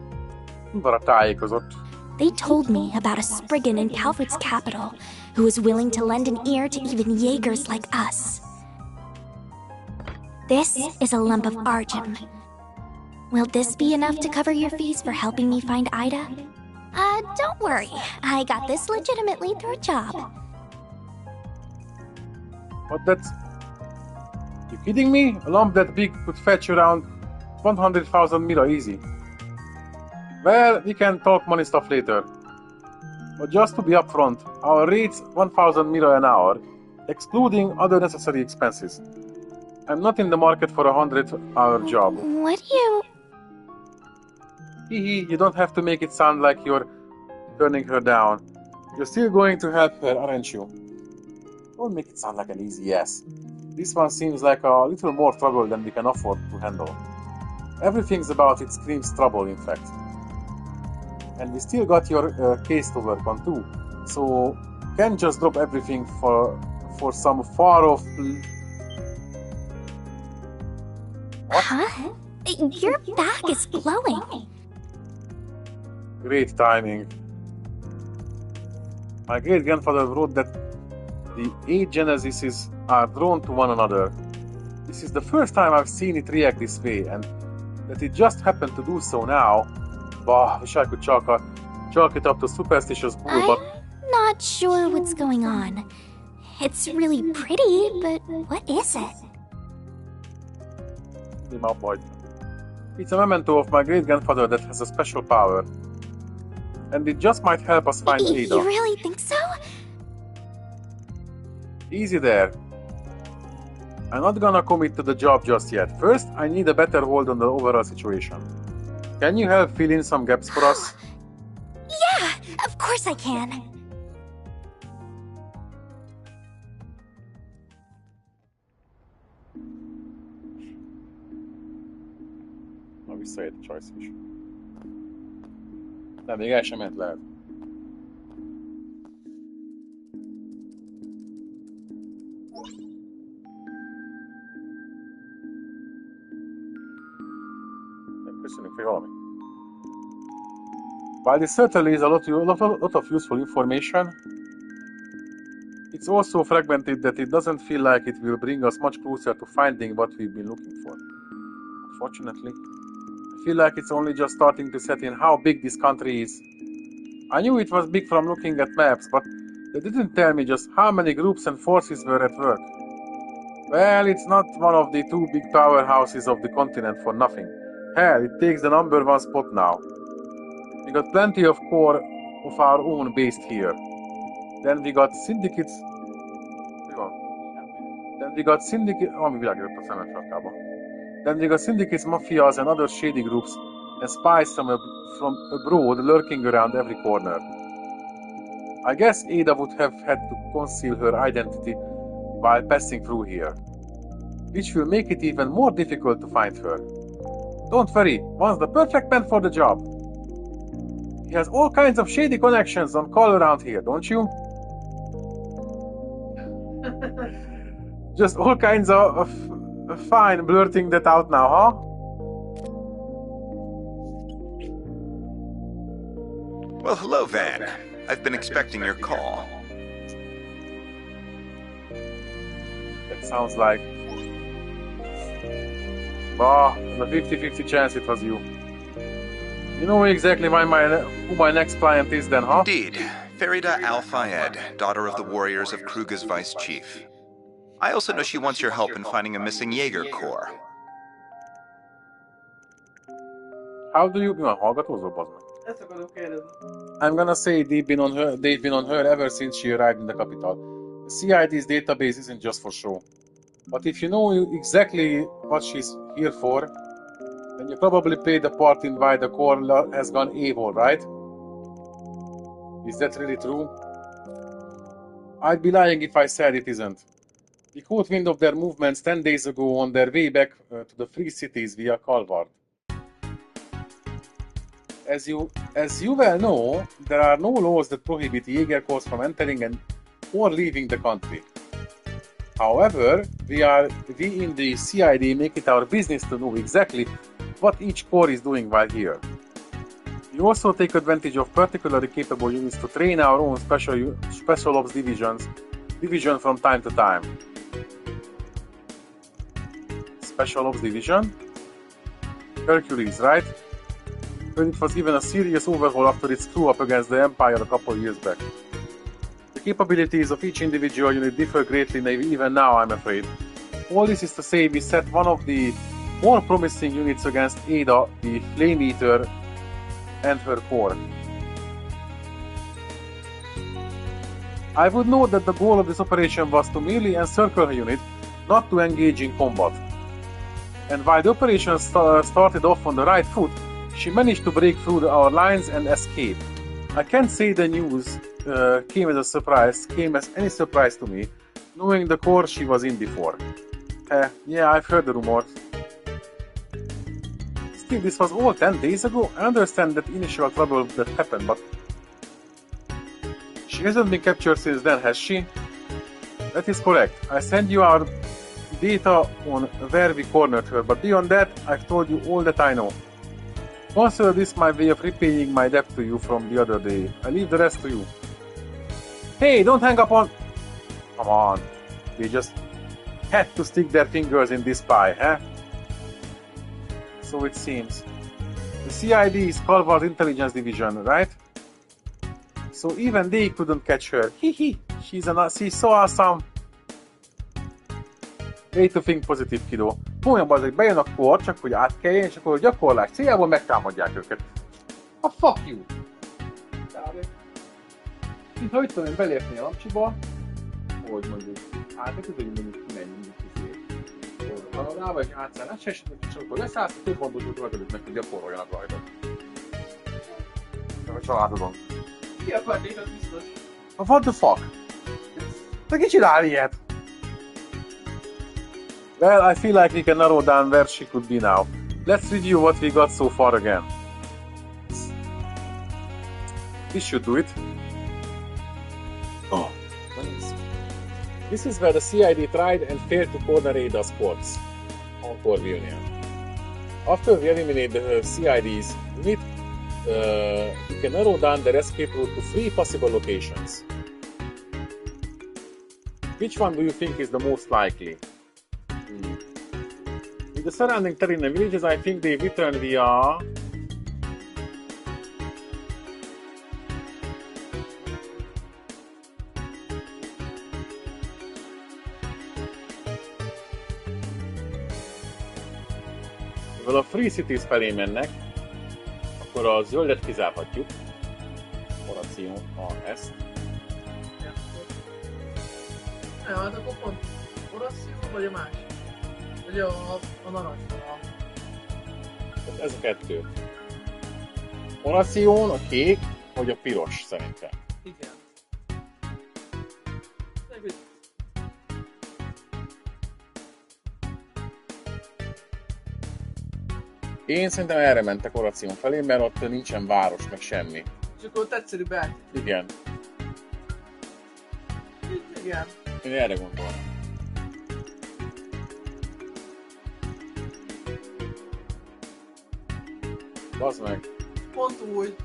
Udvara tájékozott. They told me about a Spriggan in Calvert's capital who was willing to lend an ear to even Jaegers like us. This is a lump of argem. Will this be enough to cover your fees for helping me find Ida? Don't worry. I got this legitimately through a job. What, that's... You kidding me? A lump that big could fetch around 100,000 mira easy. Well, we can talk money stuff later. But just to be upfront, our rate's 1,000 mira an hour, excluding other necessary expenses. I'm not in the market for a 100-hour job. What do you... Hee, you don't have to make it sound like you're turning her down. You're still going to help her, aren't you? Don't make it sound like an easy yes. This one seems like a little more trouble than we can afford to handle. Everything's about it screams trouble, in fact. And we still got your case to work on too. So, can't just drop everything for some far-off... What? Huh? Your back is glowing. Great timing. My great-grandfather wrote that the 8 Genesises are drawn to one another. This is the first time I've seen it react this way, and that it just happened to do so now. Bah, wish I could chalk it up to superstitious bull, but... I'm not sure what's going on. It's really pretty, but what is it? It's a memento of my great-grandfather that has a special power. And it just might help us find Ada. You really think so? Easy there. I'm not gonna commit to the job just yet. First, I need a better hold on the overall situation. Can you help fill in some gaps for us? Yeah, of course I can. Na, visszaért a choice is. Nem, még el sem ment lehet. Köszönjük, hogy valami. While this certainly is a lot of useful information, it's also fragmented that it doesn't feel like it will bring us much closer to finding what we've been looking for. Unfortunately, I feel like it's only just starting to set in how big this country is. I knew it was big from looking at maps, but they didn't tell me just how many groups and forces were at work. Well, it's not one of the 2 big powerhouses of the continent for nothing. Hell, it takes the #1 spot now. We got plenty of core of our own based here. Then we got syndicates... Then we got syndicates, mafias and other shady groups, and spies from abroad lurking around every corner. I guess Ada would have had to conceal her identity while passing through here, which will make it even more difficult to find her. Don't worry, one's the perfect man for the job. He has all kinds of shady connections on call around here, don't you? Just all kinds of fine blurting that out now, huh? Well, hello, Van. I've been expecting your call. That sounds like... Oh, the 50-50 chance it was you. You know exactly who my next client is then, huh? Indeed. Farida Al-Fayed, daughter of the warriors of Kruga's vice chief. I also know she wants your help in finding a missing Jaeger corps. How do you... I'm gonna say they've been on her ever since she arrived in the capital. The CID's database isn't just for show. But if you know exactly what she's here for, then you probably played the part in why the corps has gone AWOL, right? Is that really true? I'd be lying if I said it isn't. We caught wind of their movements 10 days ago on their way back to the Free Cities via Calvard. As you well know, there are no laws that prohibit Jaeger Corps from entering or leaving the country. However, we in the CID make it our business to know exactly what each corps is doing while here. We also take advantage of particularly capable units to train our own special ops division from time to time. Special ops division? Hercules, right? But it was given a serious overhaul after its screw up against the Empire a couple years back. The capabilities of each individual unit differ greatly even now, I'm afraid. All this is to say we set one of the more promising units against Ada, the Flame Eater, and her corps. I would note that the goal of this operation was to merely encircle her unit, not to engage in combat. And while the operation started off on the right foot, she managed to break through our lines and escape. I can't say the news came as any surprise to me, knowing the corps she was in before. Yeah, I've heard the rumors. Still, this was all 10 days ago. I understand that initial trouble that happened, but she hasn't been captured since then, has she? That is correct. I sent you our data on where we cornered her, but beyond that, I've told you all that I know. Consider this my way of repaying my debt to you from the other day. I leave the rest to you. Hey, don't hang up on... Come on. They just had to stick their fingers in this pie, huh? So it seems. The CID is Calvar's intelligence division, right? So even they couldn't catch her. Hehe. She's so awesome. Way to think positive, kiddo. Olyan bazeg, bejön a kor, csak hogy átkeljen, és akkor gyakorlás céljából megtámadják őket. A fuck you! Mintha hogy tudom én belépni a lapcsiba, hogy mondjuk, hát nem tudom, hogy mondjuk kimegy mondjuk kizé. Ha rá vagy átszállás, és akkor leszállsz, több bandosút rajtad, meg hogy gyakoroljanak rajtad. Meg a családodon. Ki akarnék, az biztos. What the fuck? Te ki csinál ilyet? Well, I feel like we can narrow down where she could be now. Let's review what we got so far again. This should do it. Oh, nice. This is where the CID tried and failed to corner Ada's corps on Corvionian. After we eliminate the CIDs, we can narrow down their escape route to 3 possible locations. Which one do you think is the most likely? With the surrounding terrain and villages, I think they return via... Mivel a Free Cities felé mennek, akkor a zöldet kizárhatjuk. Operáció ezt. Ja, hát akkor pont operáció vagy a másik? Vagy a narancs. Ez a kettő. Operáción, a kék, vagy a piros szerintem. Igen. Én szerintem erre mentek Operáción felé, mert ott nincsen város, meg semmi. És akkor ott egyszerűbb el. Igen. Igen. Én erre gondolom. Bazd meg. Pont úgy.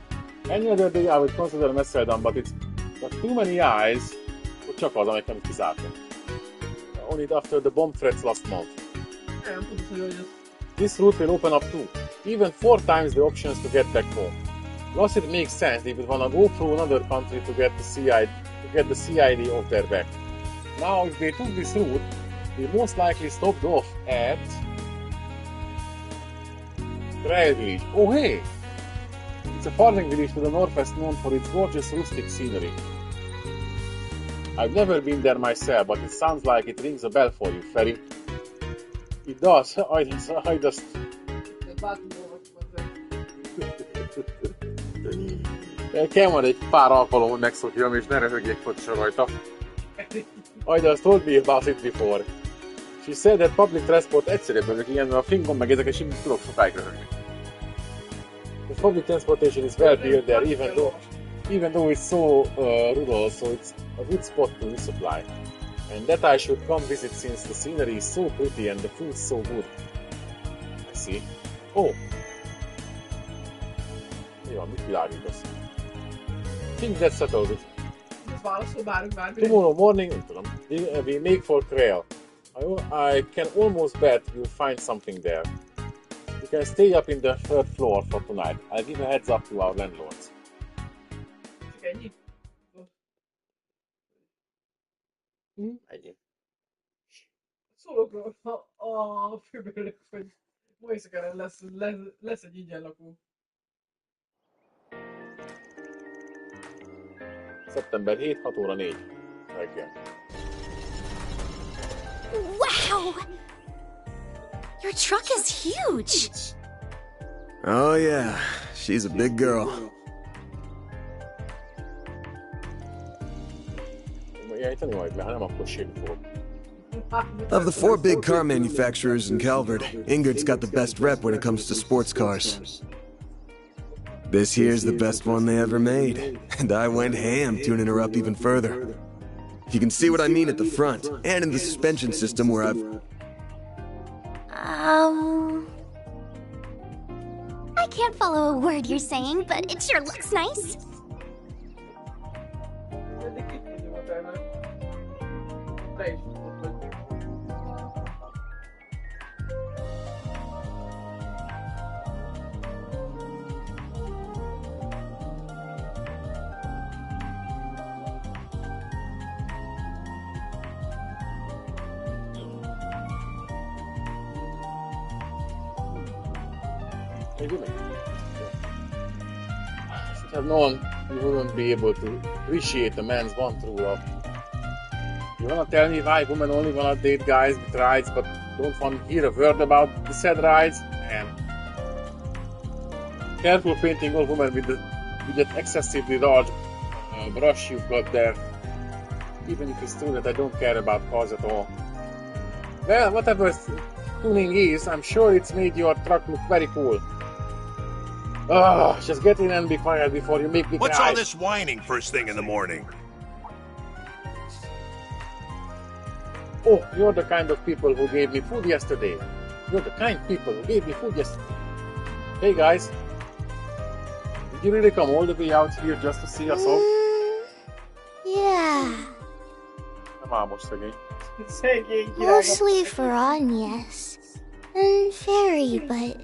Any other day I would consider Messel done, but it's got too many eyes, hogy csak az, amit nem kizártam. Only after the bomb threats last month. Nem tudom, hogy ez... This route will open up too, even 4 times the options to get back home. Plus it makes sense if you wanna go through another country to get the CID off their back. Now if they took this route, they most likely stopped off at Trail Village. Oh hey! It's a farming village to the northwest known for its gorgeous rustic scenery. I've never been there myself, but it sounds like it rings a bell for you, Ferry. It does. I just... Kell majd egy pár alkalom, hogy megszokjam, és ne röhögjék pontosan rajta. Aida told me about it before. She said that public transport egyszerűbb örök ilyen, a fingon meg ezeket sem tudok sokáig röhögni. The public transportation is well built there, even though it's so rural, so it's a good spot to resupply. And that I should come visit since the scenery is so pretty and the food's so good. I see. Oh! Mi van, mit világítasz? Think that settled it. Tomorrow morning, we make for Krail. I can almost bet you'll find something there. You can stay up in the third floor for tonight. I'll give a heads up to our landlords. Ennyi? Ennyi. Szólok a főbérőnek, hogy ma éjszakára lesz egy ingyen lakó. Szeptember 7, 6 óra 4 reggel. Wow! Your truck is huge! Oh yeah, she's a big girl. Of the 4 big car manufacturers in Calvert, Ingrid's got the best rep when it comes to sports cars. This here's the best one they ever made, and I went ham tuning her up even further. You can see what I mean at the front, and in the suspension system where I've... I can't follow a word you're saying, but it sure looks nice. Should have known you wouldn't be able to appreciate a man's one true love. You wanna tell me why women only wanna date guys with rides but don't want to hear a word about the said rides? Man. Careful painting all women with that excessively large brush you've got there. Even if it's true that I don't care about cars at all. Well, whatever tuning is, I'm sure it's made your truck look very cool. Just get in and be quiet before you make me What's cry. all this whining first thing in the morning? Oh, you're the kind of people who gave me food yesterday. You're the kind people who gave me food yesterday. Hey guys, did you really come all the way out here just to see us off? Yeah. Nem álmos szegény. Mostly for Agnes. And Fairy, but...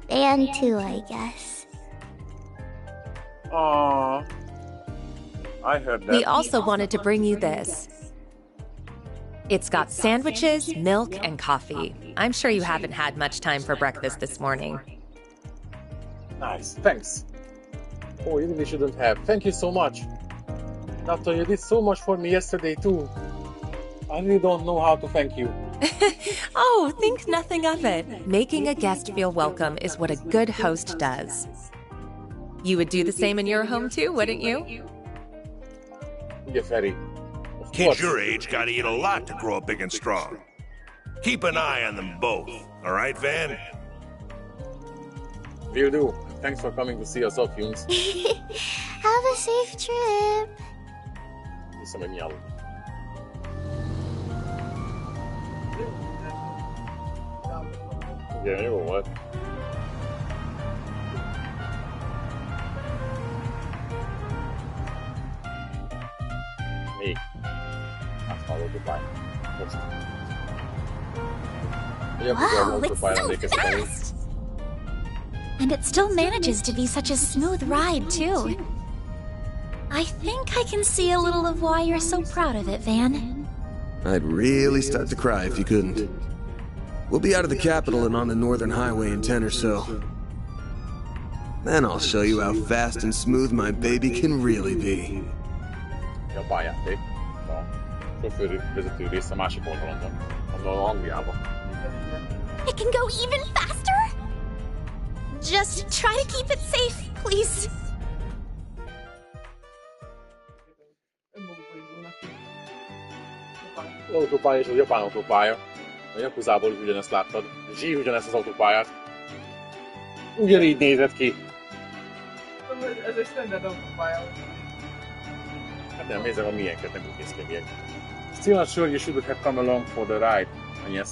Dan too, I guess. Aww. I heard that. We also wanted to bring you this. It's got sandwiches, milk, and coffee. I'm sure you haven't had much time for breakfast this morning. Nice, thanks. Oh, you really shouldn't have. Thank you so much. After you did so much for me yesterday too. I really don't know how to thank you. Oh, think nothing of it. Making a guest feel welcome is what a good host does. You would do the same in your home too, wouldn't you? Yeah, Ferry. Kids your age gotta eat a lot to grow up big and strong. Keep an eye on them both, alright, Van? Will do. Thanks for coming to see us off, Yunes. Have a safe trip. Hiszem, hogy nyalog. Igen, jó volt. Még. Azt hallottuk már. Most. Wow, it's so fast! And it still manages to be such a smooth ride, too. I think I can see a little of why you're so proud of it, Van. I'd really start to cry if you couldn't. We'll be out of the capital and on the northern highway in 10 or so. Then I'll show you how fast and smooth my baby can really be. A báljáték. A sofőr vezető rész a másik oldalon van. Angliában. It can go even faster? Just try to keep it safe, please. Az autópálya és az japán autópálya. A Yakuzából is ugyanezt láttad. Zsí ugyanezt az autópályát. Ugyanígy nézett ki. Ez egy standard autópálya. Hát nem, nézzem a milyenket, nem úgy néz ki milyen. Still not sure you should have come along for the ride, yes.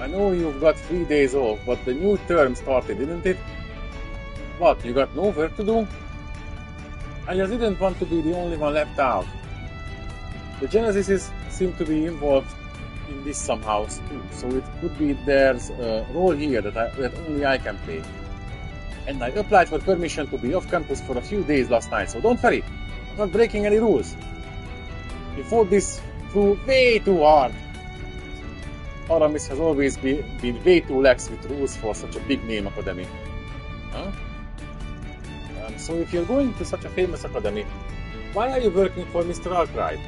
I know you've got 3 days off, but the new term started, didn't it? What, you got no work to do? I just didn't want to be the only one left out. The Genesises seem to be involved in this somehow too, so it could be there's a role here that only I can play. And I applied for permission to be off campus for a few days last night, so don't worry, I'm not breaking any rules. You fought this through way too hard. Aramis has always been way too lax with rules for such a big name academy. Huh? So if you're going to such a famous academy, why are you working for Mr. Arkwright?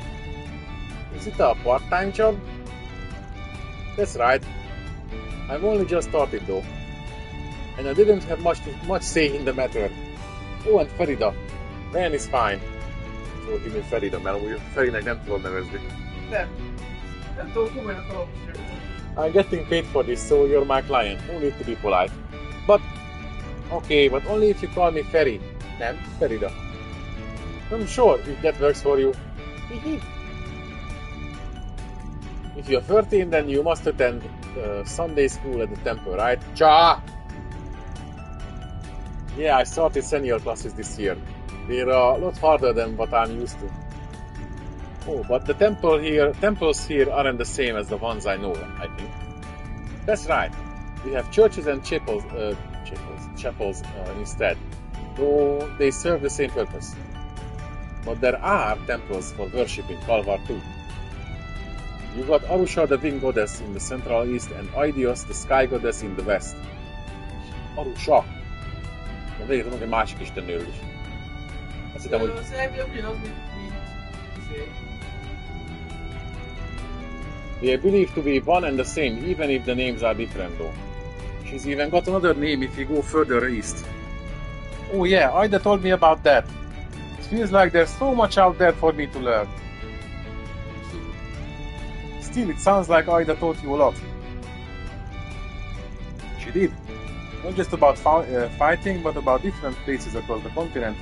Is it a part-time job? That's right. I've only just started though. And I didn't have much say in the matter. Oh, and Farida. Ben is fine. So hívni Farida, mert úgy Ferinek nem tudom nevezni. Nem tudom, komolyan akarom. I'm getting paid for this, so you're my client. No need to be polite. But, okay, but only if you call me Ferry. Nem, Farida. I'm sure if that works for you. If you're 13, then you must attend Sunday school at the temple, right? Cha! Yeah, I started senior classes this year. They're a lot harder than what I'm used to. Oh, but the temples here aren't the same as the ones I know, I think. That's right. We have churches and chapels instead, though they serve the same purpose. But there are temples for worship in Kalvar too. You've got Arusha, the wind goddess, in the central east, and Aidios, the sky goddess, in the west. Arusha! De végre tudunk egy másik istennőről is. Azt hittem, hogy... They are believed to be one and the same, even if the names are different though. She's even got another name if you go further east. Oh yeah, Aida told me about that. It feels like there's so much out there for me to learn. Still, it sounds like Aida taught you a lot. She did. Not just about fighting, but about different places across the continent.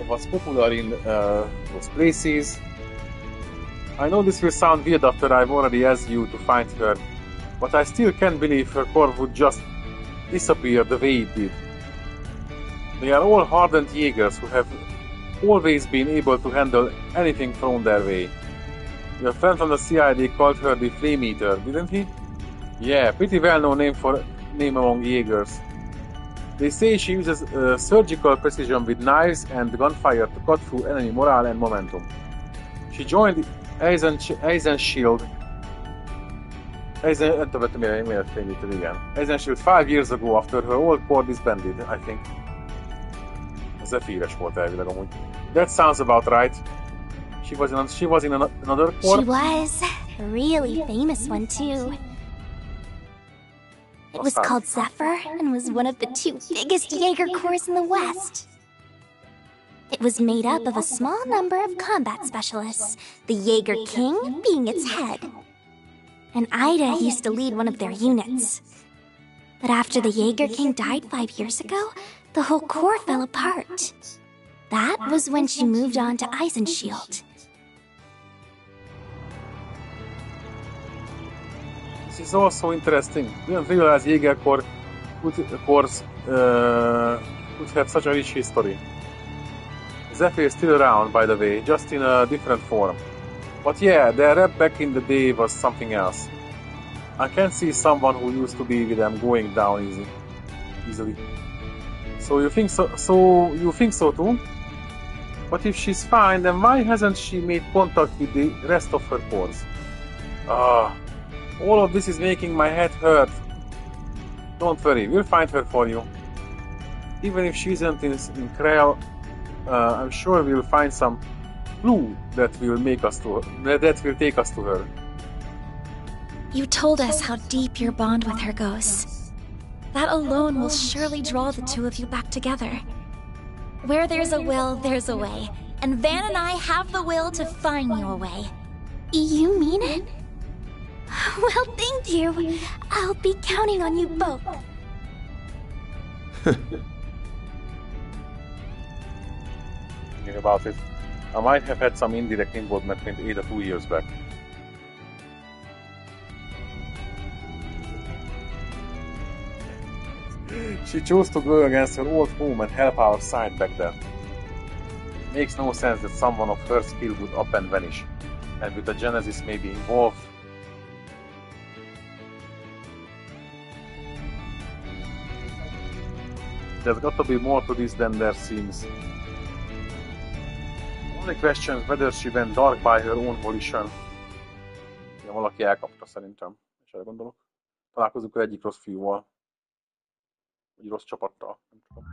What's popular in those places. I know this will sound weird after I've already asked you to find her, but I still can't believe her corps would just disappear the way it did. They are all hardened Jaegers who have always been able to handle anything thrown their way. Your friend from the CID called her the Flame Eater, didn't he? Yeah, pretty well-known name among Jaegers. They say she uses surgical precision with knives and gunfire to cut through enemy morale and momentum. She joined Eisenshield 5 years ago after her old corps disbanded, I think. Zephyres volt elvileg amúgy. That sounds about right. She was in another corps? She was. A really famous one, too. It was called Zephyr and was one of the 2 biggest Jaeger corps in the West. It was made up of a small number of combat specialists, the Jaeger King being its head. And Ida used to lead one of their units. But after the Jaeger King died 5 years ago, the whole corps fell apart. That was when she moved on to Eisenshield. This is also interesting. Didn't realize Jaeger Corps could have such a rich history. Zephyr is still around, by the way, just in a different form. But yeah, their rep back in the day was something else. I can see someone who used to be with them going down easily. So you think so too? But if she's fine, then why hasn't she made contact with the rest of her corps? All of this is making my head hurt. Don't worry, we'll find her for you. Even if she isn't in Krell, I'm sure we'll find some clue that will take us to her. You told us how deep your bond with her goes. That alone will surely draw the 2 of you back together. Where there's a will, there's a way. And Van and I have the will to find you a way. You mean it? Well, thank you. I'll be counting on you both. Thinking about it, I might have had some indirect involvement with Ada 2 years back. She chose to go against her old home and help our side back then. It makes no sense that someone of her skill would up and vanish, and with the Genesis maybe involved. There's got to be more to this than there seems. The only question is whether she went dark by her own volition. Ja, valaki elkapta szerintem, és erre gondolok. Találkozunk egyik rossz fiúval. Vagy rossz csapattal. Nem tudom.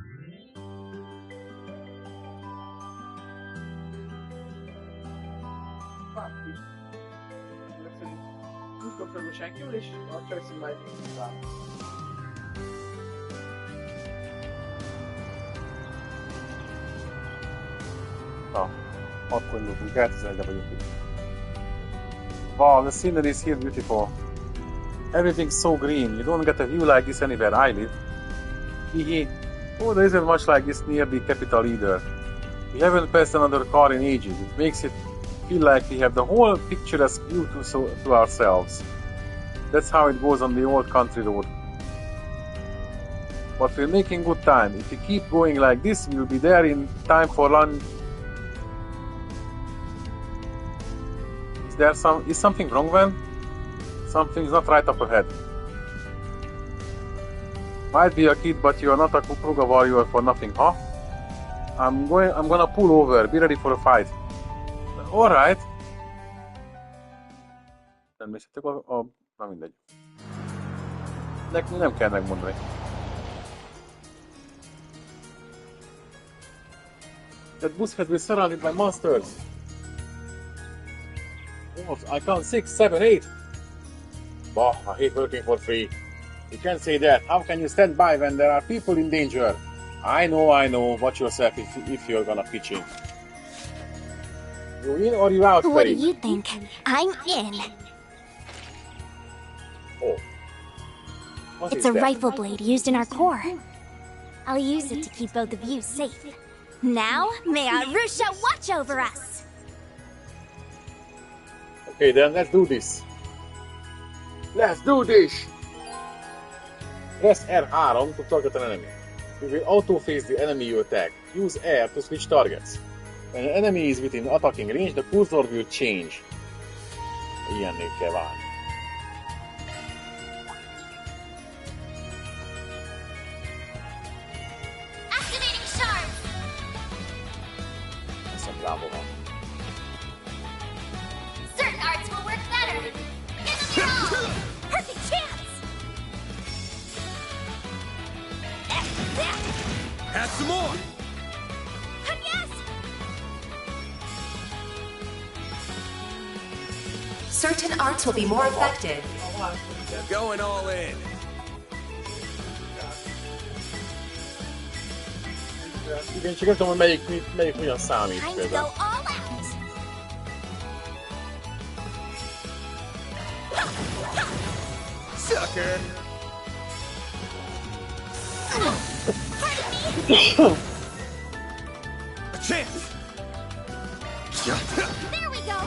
Nincs kapcsolatban senkivel, és a Chelsea már Na, akkor indultunk el, 11-ben vagyunk itt. Wow, the scenery is here beautiful. Everything's so green. You don't get a view like this anywhere I live. Hehe. Oh, there isn't much like this near the capital either. We haven't passed another car in ages. It makes it feel like we have the whole picturesque view to ourselves. That's how it goes on the old country road. But we're making good time. If we keep going like this, we'll be there in time for lunch. Is something wrong, Van? Something's not right up ahead. Might be a kid, but you're not a Kruga warrior for nothing, huh? I'm gonna pull over. Be ready for a fight. Alright. Természetesen na mindegy. Nekünk nem kell megmondani. That bus has been surrounded by monsters. Oh, I count 6, 7, 8. Bah, I hate working for free. You can't say that. How can you stand by when there are people in danger? I know. Watch yourself if you're gonna pitch in. You in or you out, What do Freddy? you think? I'm in. Oh. What It's is a that? rifle blade used in our core. I'll use it to keep both of you safe. Now, may Arusha watch over us! Okay, then let's do this. Let's do this! Press R3 to target an enemy. You will auto-face the enemy you attack. Use R to switch targets. When an enemy is within attacking range, the cursor will change. Ilyennél kell válni. Activating shards! Eszem lába van. Certain arts will work better! Give them your all! Perfect chance! Have some more! Yes! Certain arts will be more effective. Going all in. Igen, csak nem tudom, hogy melyik hogyan számít Time to go például. all out! Sucker! A chance! There we go!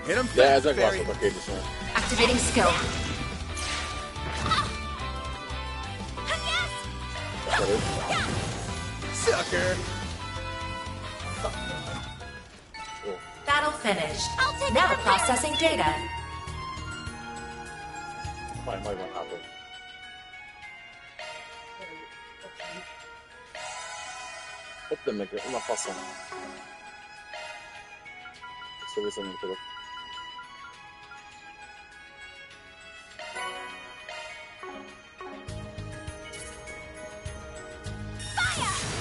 Hit him De fast, ezek fairy. változtak kérdésem. Activating skill. Sucker! Battle finished. Now processing data. Majd van hátul. Ott nem meg, a faszom. Össze-vissza nem tudok.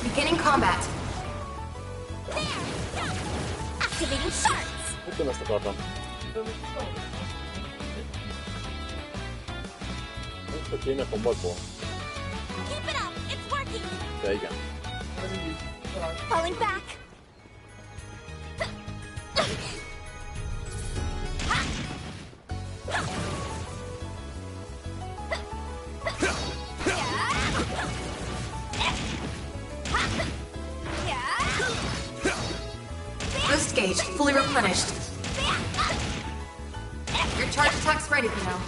Beginning combat. Activating shards! Ott nem ezt akartam. Most a kéne kombatból. Keep it up! It's working! De igen. Falling back! gauge fully replenished. Your charge attack's ready, you know.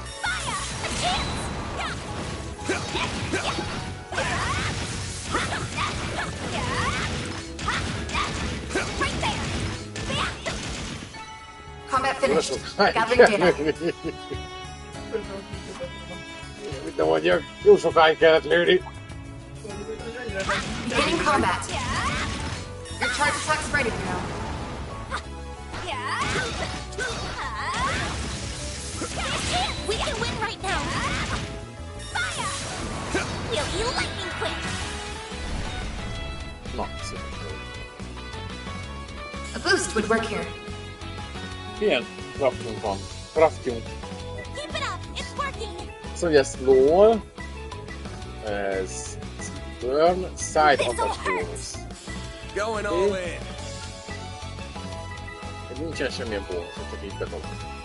Combat finished. Gathering data. Mit mondjak, jó sokáig kellett lőni. Beginning combat. Your charge attack's ready, you know. We can win right now! Fire! We'll be lightning quick! Na, szépen. A boost would work here. Milyen craftunk van? Craftjunk. Keep it up! It's working! Szóval ez slow, ez burn, side attack bonus. Going all in. Nincsen semmilyen bónusz, csak így bedobom.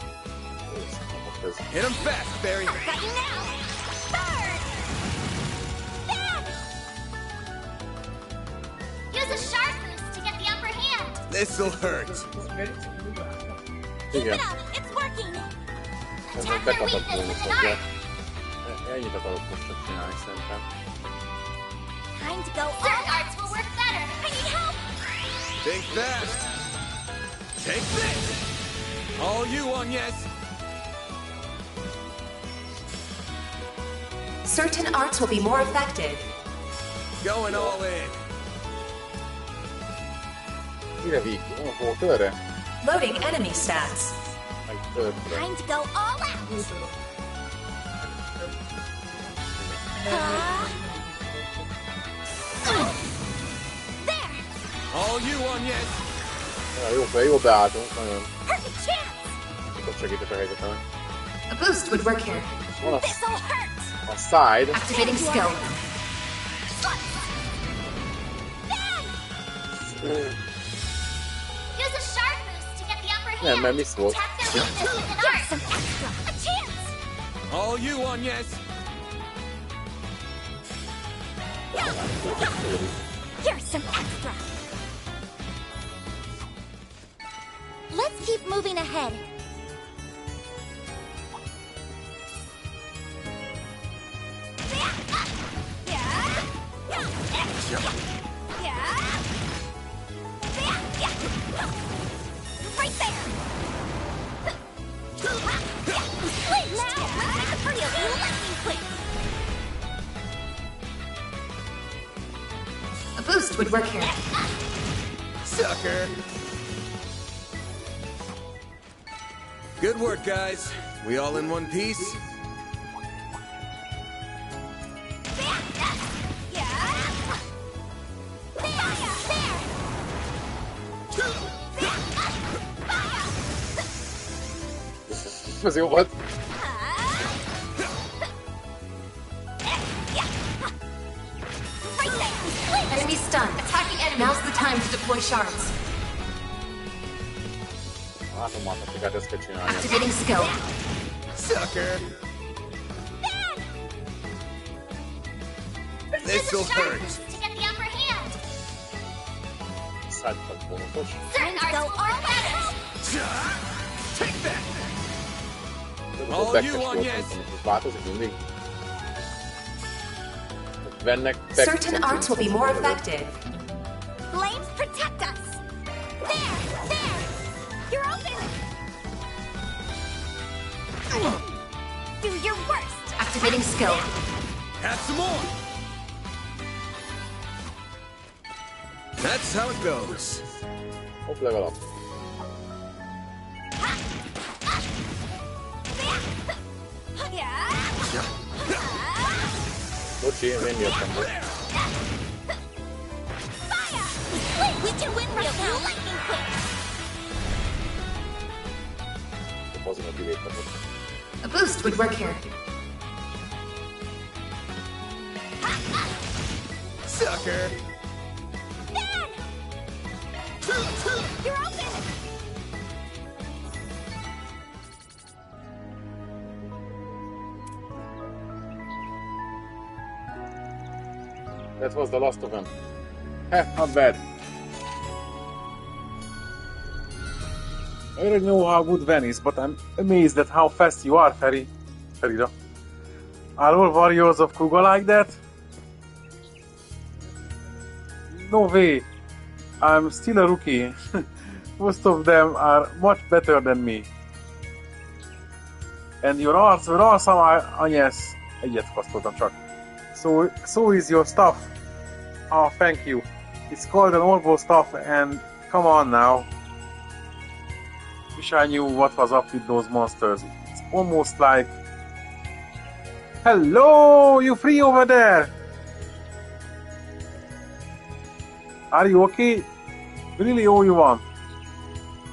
Hit him fast, Barry. Got you now! Third! Then! Use a sharp boost to get the upper hand! This'll hurt. Keep Igen. it up! It's working! Ez Attack egy their bekapat weakness bónusz, with an ugye? art! Ennyit akarok most csak csinálni szerintem. Time to go all arts will work better! I need help! Think fast. Take this. All you on, yes. Certain arts will be more effective. Going all in. Mire víg? Hol tőle? Loading enemy stats. Meg tőle. Time to go all out! There! All you on, yes. Jó beálltunk, nagyon. Perfect chance! Sokat segített a helyzetemen. A boost would work here. Van This'll hurt! a side. Activating skill. Use a sharp boost to get the upper hand! Nem, mert miss volt. Attack their weakness with an art! Some extra! A chance! All you on, yes. Here's some extra! Let's keep moving ahead. Right there! Wait now! Make the pretty of you lightning quick! A boost would work here. Sucker. Good work, guys. We all in one piece? Ez jó volt. Enemy stunned. Attacking enemy. Now's the time to deploy shards. Látom már, hogy ezt kell csinálni. Activating skill. Sucker. This'll hurt. To get the upper hand! Side attack bónuszos. Certain arts will work better! Take that. All you on, yes. Ez változik mindig. Vennek Certain arts will be more effective. Flames protect us! There! There! You're open! Do your worst! Activating skill. Have some more. That's how it goes. Hopp, level up. Bocsi, én jöttem be. We can win right now! Lightning quick! Azonnal kiléptem. A boost would work here. Sucker. You're open! That was the last of them. Heh, not bad. I already know how good Van is, but I'm amazed at how fast you are, Ferida. Are all warriors of Kruga like that? No way. I'm still a rookie. Most of them are much better than me. And your arts were awesome, yes. Egyet kasztoltam csak. So is your stuff. Oh, thank you. It's called an Orbo stuff, and come on now. Wish I knew what was up with those monsters. It's almost like... Hello! You free over there? Are you okay? We really owe you one.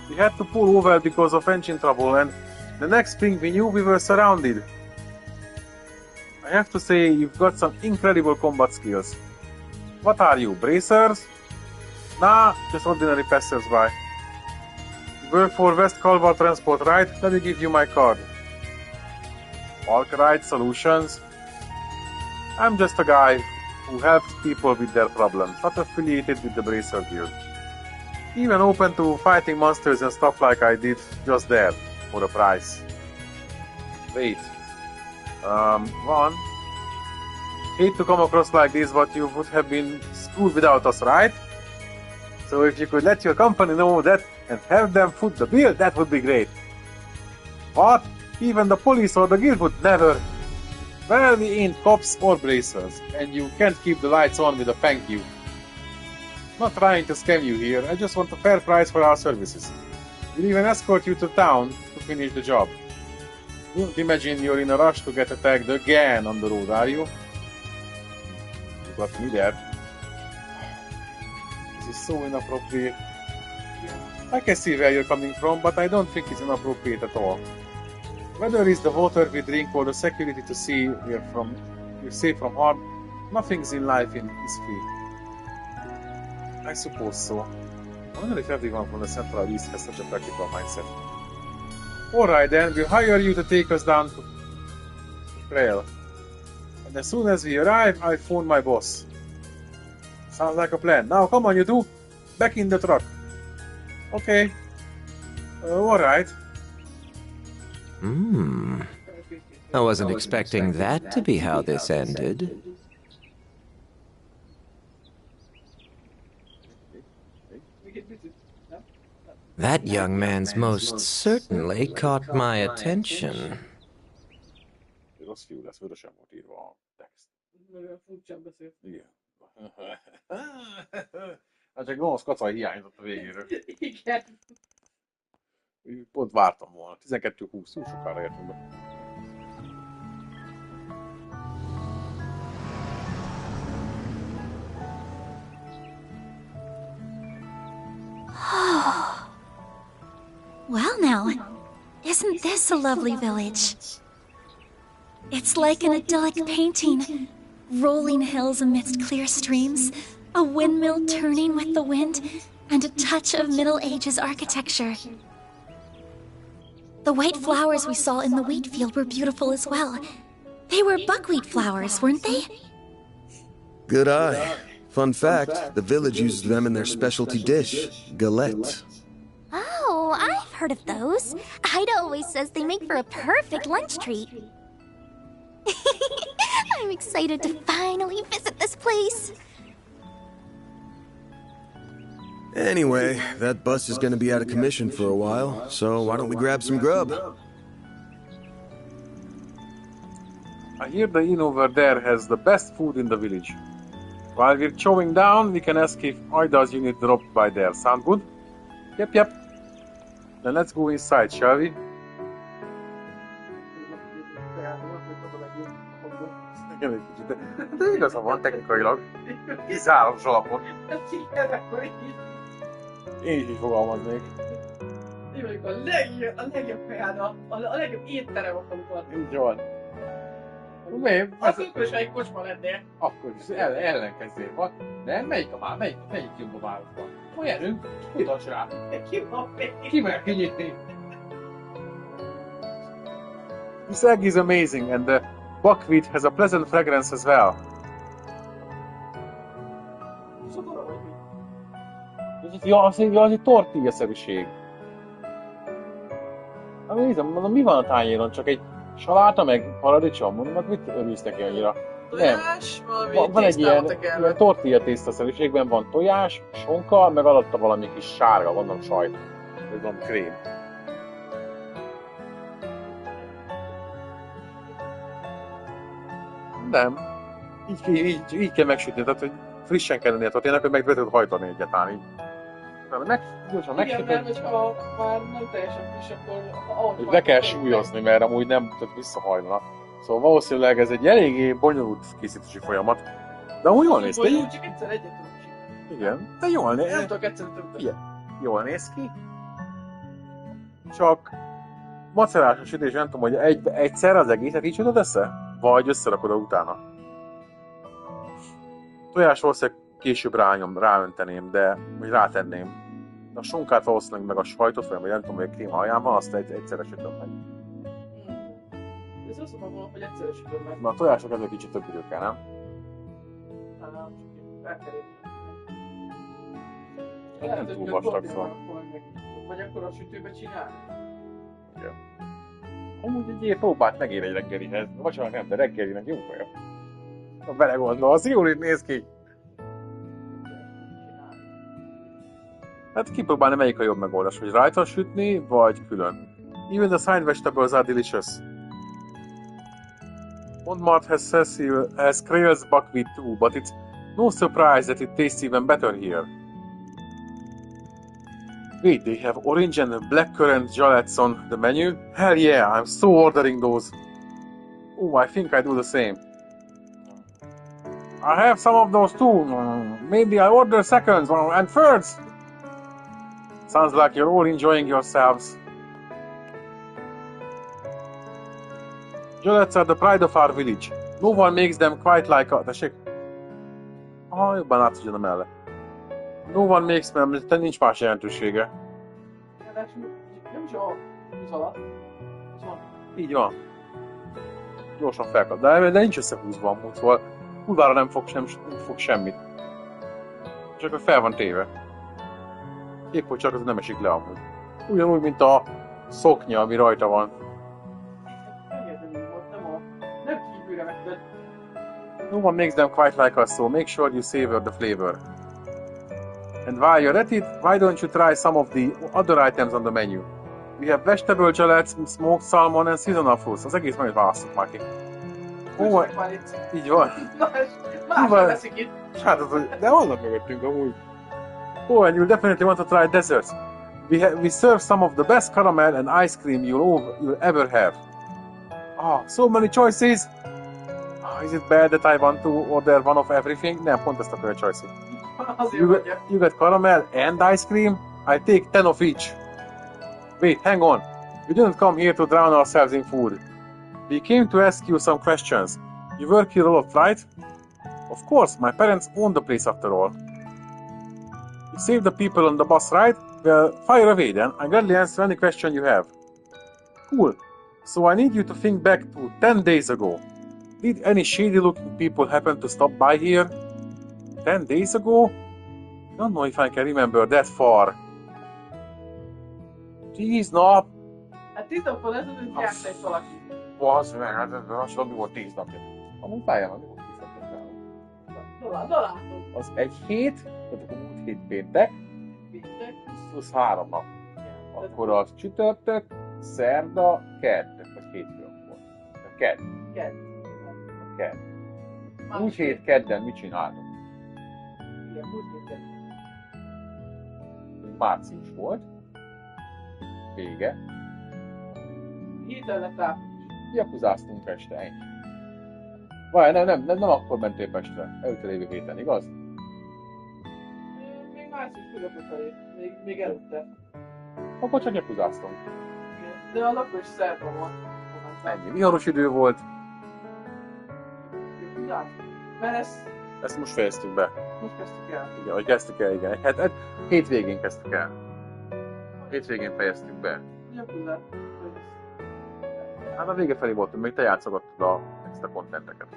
We had to pull over because of engine trouble, and the next thing we knew, we were surrounded. I have to say, you've got some incredible combat skills. What are you, bracers? Nah, just ordinary passers-by. You work for West Calvar Transport, right? Let me give you my card. Bulk Ride Solutions? I'm just a guy who helps people with their problems, not affiliated with the Bracer Guild. Even open to fighting monsters and stuff like I did just there, for a price. Wait. One. Hate to come across like this, but you would have been screwed without us, right? So if you could let your company know that and have them foot the bill, that would be great. What? Even the police or the guild would never. Well, we ain't cops or bracers, and you can't keep the lights on with a thank you. Not trying to scam you here, I just want a fair price for our services. We'll even escort you to town to finish the job. Don't imagine you're in a rush to get attacked again on the road, are you? You got me there. This is so inappropriate. I can see where you're coming from, but I don't think it's inappropriate at all. Whether it's the water we drink or the security to see we're safe from harm, nothing's in life is free. I suppose so. I wonder if everyone from the Central East has such a practical mindset. Alright then, we'll hire you to take us down to Trail. And as soon as we arrive, I phone my boss. Sounds like a plan. Now come on, you two. Back in the truck. Okay. Alright. I wasn't expecting that to be how this ended. That young man's most certainly caught my attention. Rossz fiú lesz, vörösen volt írva a text. Nagyon furcsán beszélt. Igen. Hát csak gonosz kacaj hiányzott a végéről. Igen. Pont vártam volna. 12:20, túl sokára értünk be. Well now, isn't this a lovely village? It's like an idyllic painting. Rolling hills amidst clear streams, a windmill turning with the wind, and a touch of Middle Ages architecture. The white flowers we saw in the wheat field were beautiful as well. They were buckwheat flowers, weren't they? Good eye. Fun fact, the village uses them in their specialty dish, galette. Oh, I've heard of those. Ida always says they make for a perfect lunch treat. I'm excited to finally visit this place. Anyway, that bus is going to be out of commission for a while, so why don't we grab some grub? I hear the inn over there has the best food in the village. While we're chowing down, we can ask if Ida's unit dropped by there. Sound good? Yep. Then let's go inside, shall we? De igaza van technikailag. Kizáros alapon. Én is így fogalmaznék. Én vagyok a legjobb példa, a legjobb étterem a faluban. Így van. Miért? Akkor is egy kocsma lennél. Akkor is ellenkezzél van. De melyik jobb a városban? Olyan mutasd rá. Ki van még? Ki mer kinyitni? This egg is amazing, and the buckwheat has a pleasant fragrance as well. Ja, az egy tortilla-szerűség. Nézem, mondom, mi van a tányéron? Csak egy saláta, meg paradicsom? Mondom, hát mit örülsz neki annyira? Tojás, valami Van egy ilyen tekerve. tortilla tésztaszerűségben van tojás, sonka, meg alatta valami kis sárga, gondolom sajt. Ez valami krém. Nem. Így kell megsütni, tehát hogy frissen kell lenni a tortillának, hogy meg be tudod hajtani egyáltalán így. Gyorsan Igen, megsütöd. mert hogyha már nem teljesen friss, akkor ahogy Be kell súlyozni, mert amúgy nem tud visszahajlana. Szóval valószínűleg ez egy eléggé bonyolult készítési folyamat. De amúgy jól néz ki. Csak egyszer egyet tudok csinálni. Igen, de jól néz Nem tudok egyszer többet. Igen. Jól néz ki. Csak macerásos sütés, nem tudom, hogy egyszer az egészet így sütöd össze? Vagy összerakod utána? Tojás valószínűleg később ráönteném, de vagy rátenném. A sonkát valószínűleg meg a sajtot, vagy nem tudom, hogy a krém alján van, azt egyszerre sütöm meg. Ez azt mondom, hogy egyszerre sütöm meg. Na a tojások ezzel kicsit több idő kell, nem? Nem, csak el kell érni. Nem túl vastag, szóval. Vagy akkor a sütőbe csinálni? Igen. Amúgy egy ilyen próbát megér egy reggelihez. Vacsorának nem, de reggelinek jó kaja. Ha belegondolsz, jól így néz ki. Hát kipróbálni melyik a jobb megoldás, hogy rajta sütni, vagy külön. Even the side vegetables are delicious. Montmartre has Creel's buckwheat too, but it's no surprise that it tastes even better here. Wait, they have orange and blackcurrant jalettes on the menu? Hell yeah, I'm so ordering those. Oh, I think I do the same. I have some of those too. Maybe I order seconds and thirds. Sounds like you're all enjoying yourselves. Jalettes are the pride of our village. No one makes them quite like us. Tessék? Jobban átadjam el. No one makes them, de nincs más jelentősége. Nem is a húz alatt. Így van. Gyorsan felkap. De nincs összehúzva amúgy, szóval kurvára nem fog semmit. Csak hogy fel van téve. Épp hogy csak az nem esik le amúgy. Ugyanúgy, mint a szoknya, ami rajta van. Nem kívülre vetted. No one makes them quite like us, so make sure you savor the flavor. And while you're at it, why don't you try some of the other items on the menu? We have vegetable jalettes, smoked salmon and seasonal fruits. Az egész menüt választok már ki. Így van. Más veszik itt. Hát, de vannak mögöttünk amúgy. Oh, and you'll definitely want to try desserts. We serve some of the best caramel and ice cream you'll ever have. So many choices! Is it bad that I want to order one of everything? Nem, pont ezt akarja choice-it. You got caramel and ice cream? I take 10 of each. Wait, hang on. We didn't come here to drown ourselves in food. We came to ask you some questions. You work here a lot, right? Of course, my parents own the place after all. You saved the people on the bus, right? Well, fire away then. I'll gladly answer any question you have. Cool. So I need you to think back to 10 days ago. Did any shady-looking people happen to stop by here? 10 days ago? Don't know if I can remember that far. 10 nap? Hát 10 napon ezelőtt járt egy valaki. Bazd meg, hát ez lassan mi volt 10 napja. Amúgy pályán, mi volt 10 napja? Na látom. Az egy hét, tehát akkor múlt hét péntek, plusz 3 nap. Akkor az csütörtök, szerda, kedd, vagy hétfő akkor. Kedd. Kedd. Múlt hét kedden mit csináltok? Igen, múlt hét kedden. Március volt. Vége. Héten lett április. Jakuzáztunk este, ennyi. Várj, nem akkor mentél Pestre. Előtte héten, igaz? Még március közepén felé. Még előtte. Akkor csak jakuzáztunk. Igen. De a lakos szerda volt. Ennyi. Viharos idő volt. Mert ezt most fejeztük be. Most kezdtük el. Igen, hogy kezdtük el, igen. Hát hétvégén kezdtük el. Hétvégén fejeztük be. Jakuzát. Hát a vége felé voltunk, még te játszogattad ezt a kontenteket.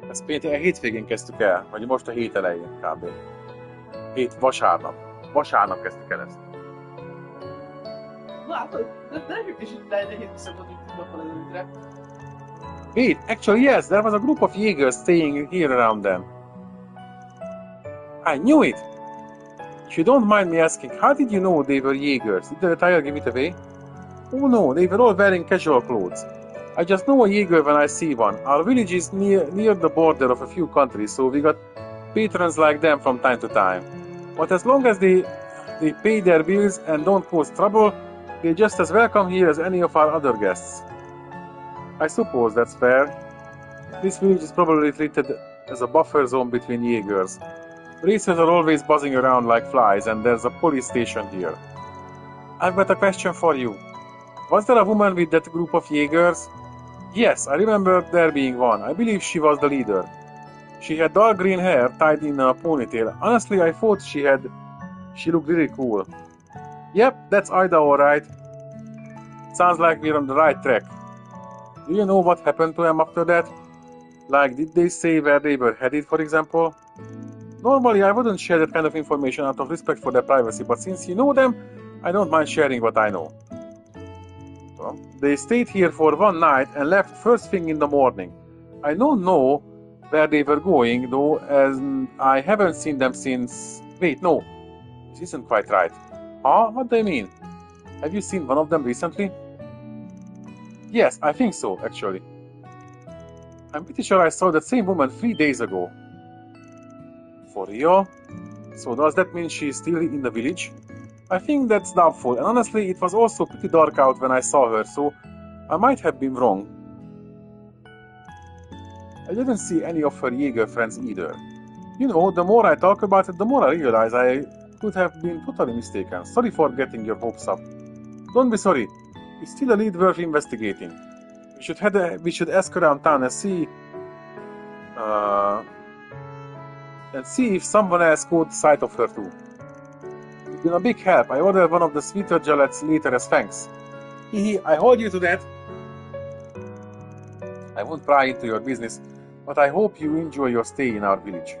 Ezt hétvégén kezdtük el, vagy most a hét elején kb. Vasárnap. Vasárnap kezdtük el ezt. Na, látod? De nekünk is itt lenne 7 szakadunk nappal előttre. Wait, actually yes, there was a group of Jaegers staying here around them. I knew it! If you don't mind me asking, how did you know they were Jaegers? Did the attire give it away? Oh no, they were all wearing casual clothes. I just know a Jaeger when I see one. Our village is near the border of a few countries, so we got patrons like them from time to time. But as long as they pay their bills and don't cause trouble, they're just as welcome here as any of our other guests. I suppose that's fair. This village is probably treated as a buffer zone between Jaegers. Racers are always buzzing around like flies, and there's a police station here. I've got a question for you. Was there a woman with that group of Jaegers? Yes, I remember there being one. I believe she was the leader. She had dark green hair tied in a ponytail. Honestly, I thought she looked really cool. Yep, that's Ida alright. Sounds like we're on the right track. Do you know what happened to them after that? Like, did they say where they were headed, for example? Normally, I wouldn't share that kind of information out of respect for their privacy, but since you know them, I don't mind sharing what I know. So, they stayed here for one night and left first thing in the morning. I don't know where they were going, though, as I haven't seen them since... Wait, no. This isn't quite right. Huh? What do you mean? Have you seen one of them recently? Yes, I think so, actually. I'm pretty sure I saw that same woman 3 days ago. For real? So does that mean she's still in the village? I think that's doubtful, and honestly, it was also pretty dark out when I saw her, so I might have been wrong. I didn't see any of her Jaeger friends either. You know, the more I talk about it, the more I realize I could have been totally mistaken. Sorry for getting your hopes up. Don't be sorry. It's still a lead worth investigating. We should ask around town and see if someone else caught sight of her too. It's been a big help. I ordered one of the sweeter gelettes later as thanks. Hehe, I hold you to that. I won't pry into your business, but I hope you enjoy your stay in our village.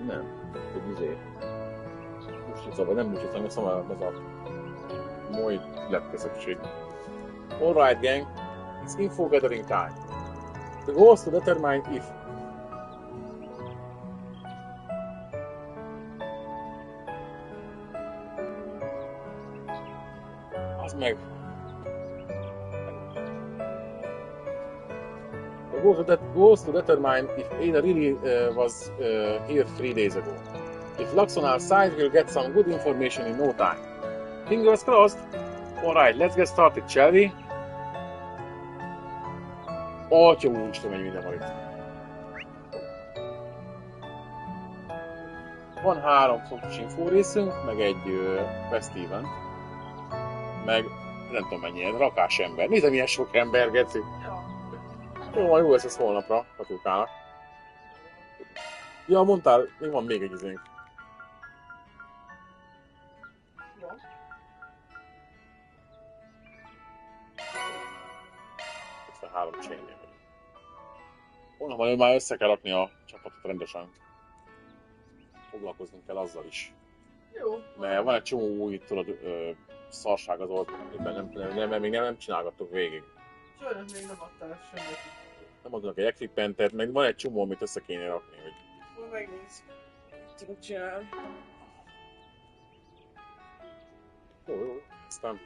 Nem, egy izé. Muslica, vagy nem muslica, hanem szóval az a moly lepkezettség. Alright gang, it's info gathering time. The goal is to determine if az meg. The goal is to determine if Ada really was here 3 days ago. If luck's on our side, we'll get some good information in no time. Fingers crossed. Alright, let's get started, shall we? Atya úristen, mennyi minden van itt. Van 3 fontos info részünk, meg egy quest event. Meg nem tudom mennyi, rakás ember. Nézd, milyen sok ember, geci. Jó lesz ez holnapra, Katukának. Ja, mondtál, még van még egy izénk. Ezt a 3 chainnél vagyunk. Holnap majd már össze kell rakni a csapatot rendesen. Foglalkoznunk kell azzal is. Jó. Mert van egy csomó új, tudod, szarság az oldalban, még nem csinálgattuk végig. Sajnos még nem adtál semmit. Nem adnak egy equipmentet, meg van egy csomó, amit össze kéne rakni, hogy... Akkor megnézzük. Mit tudok csinálni. Jó, aztán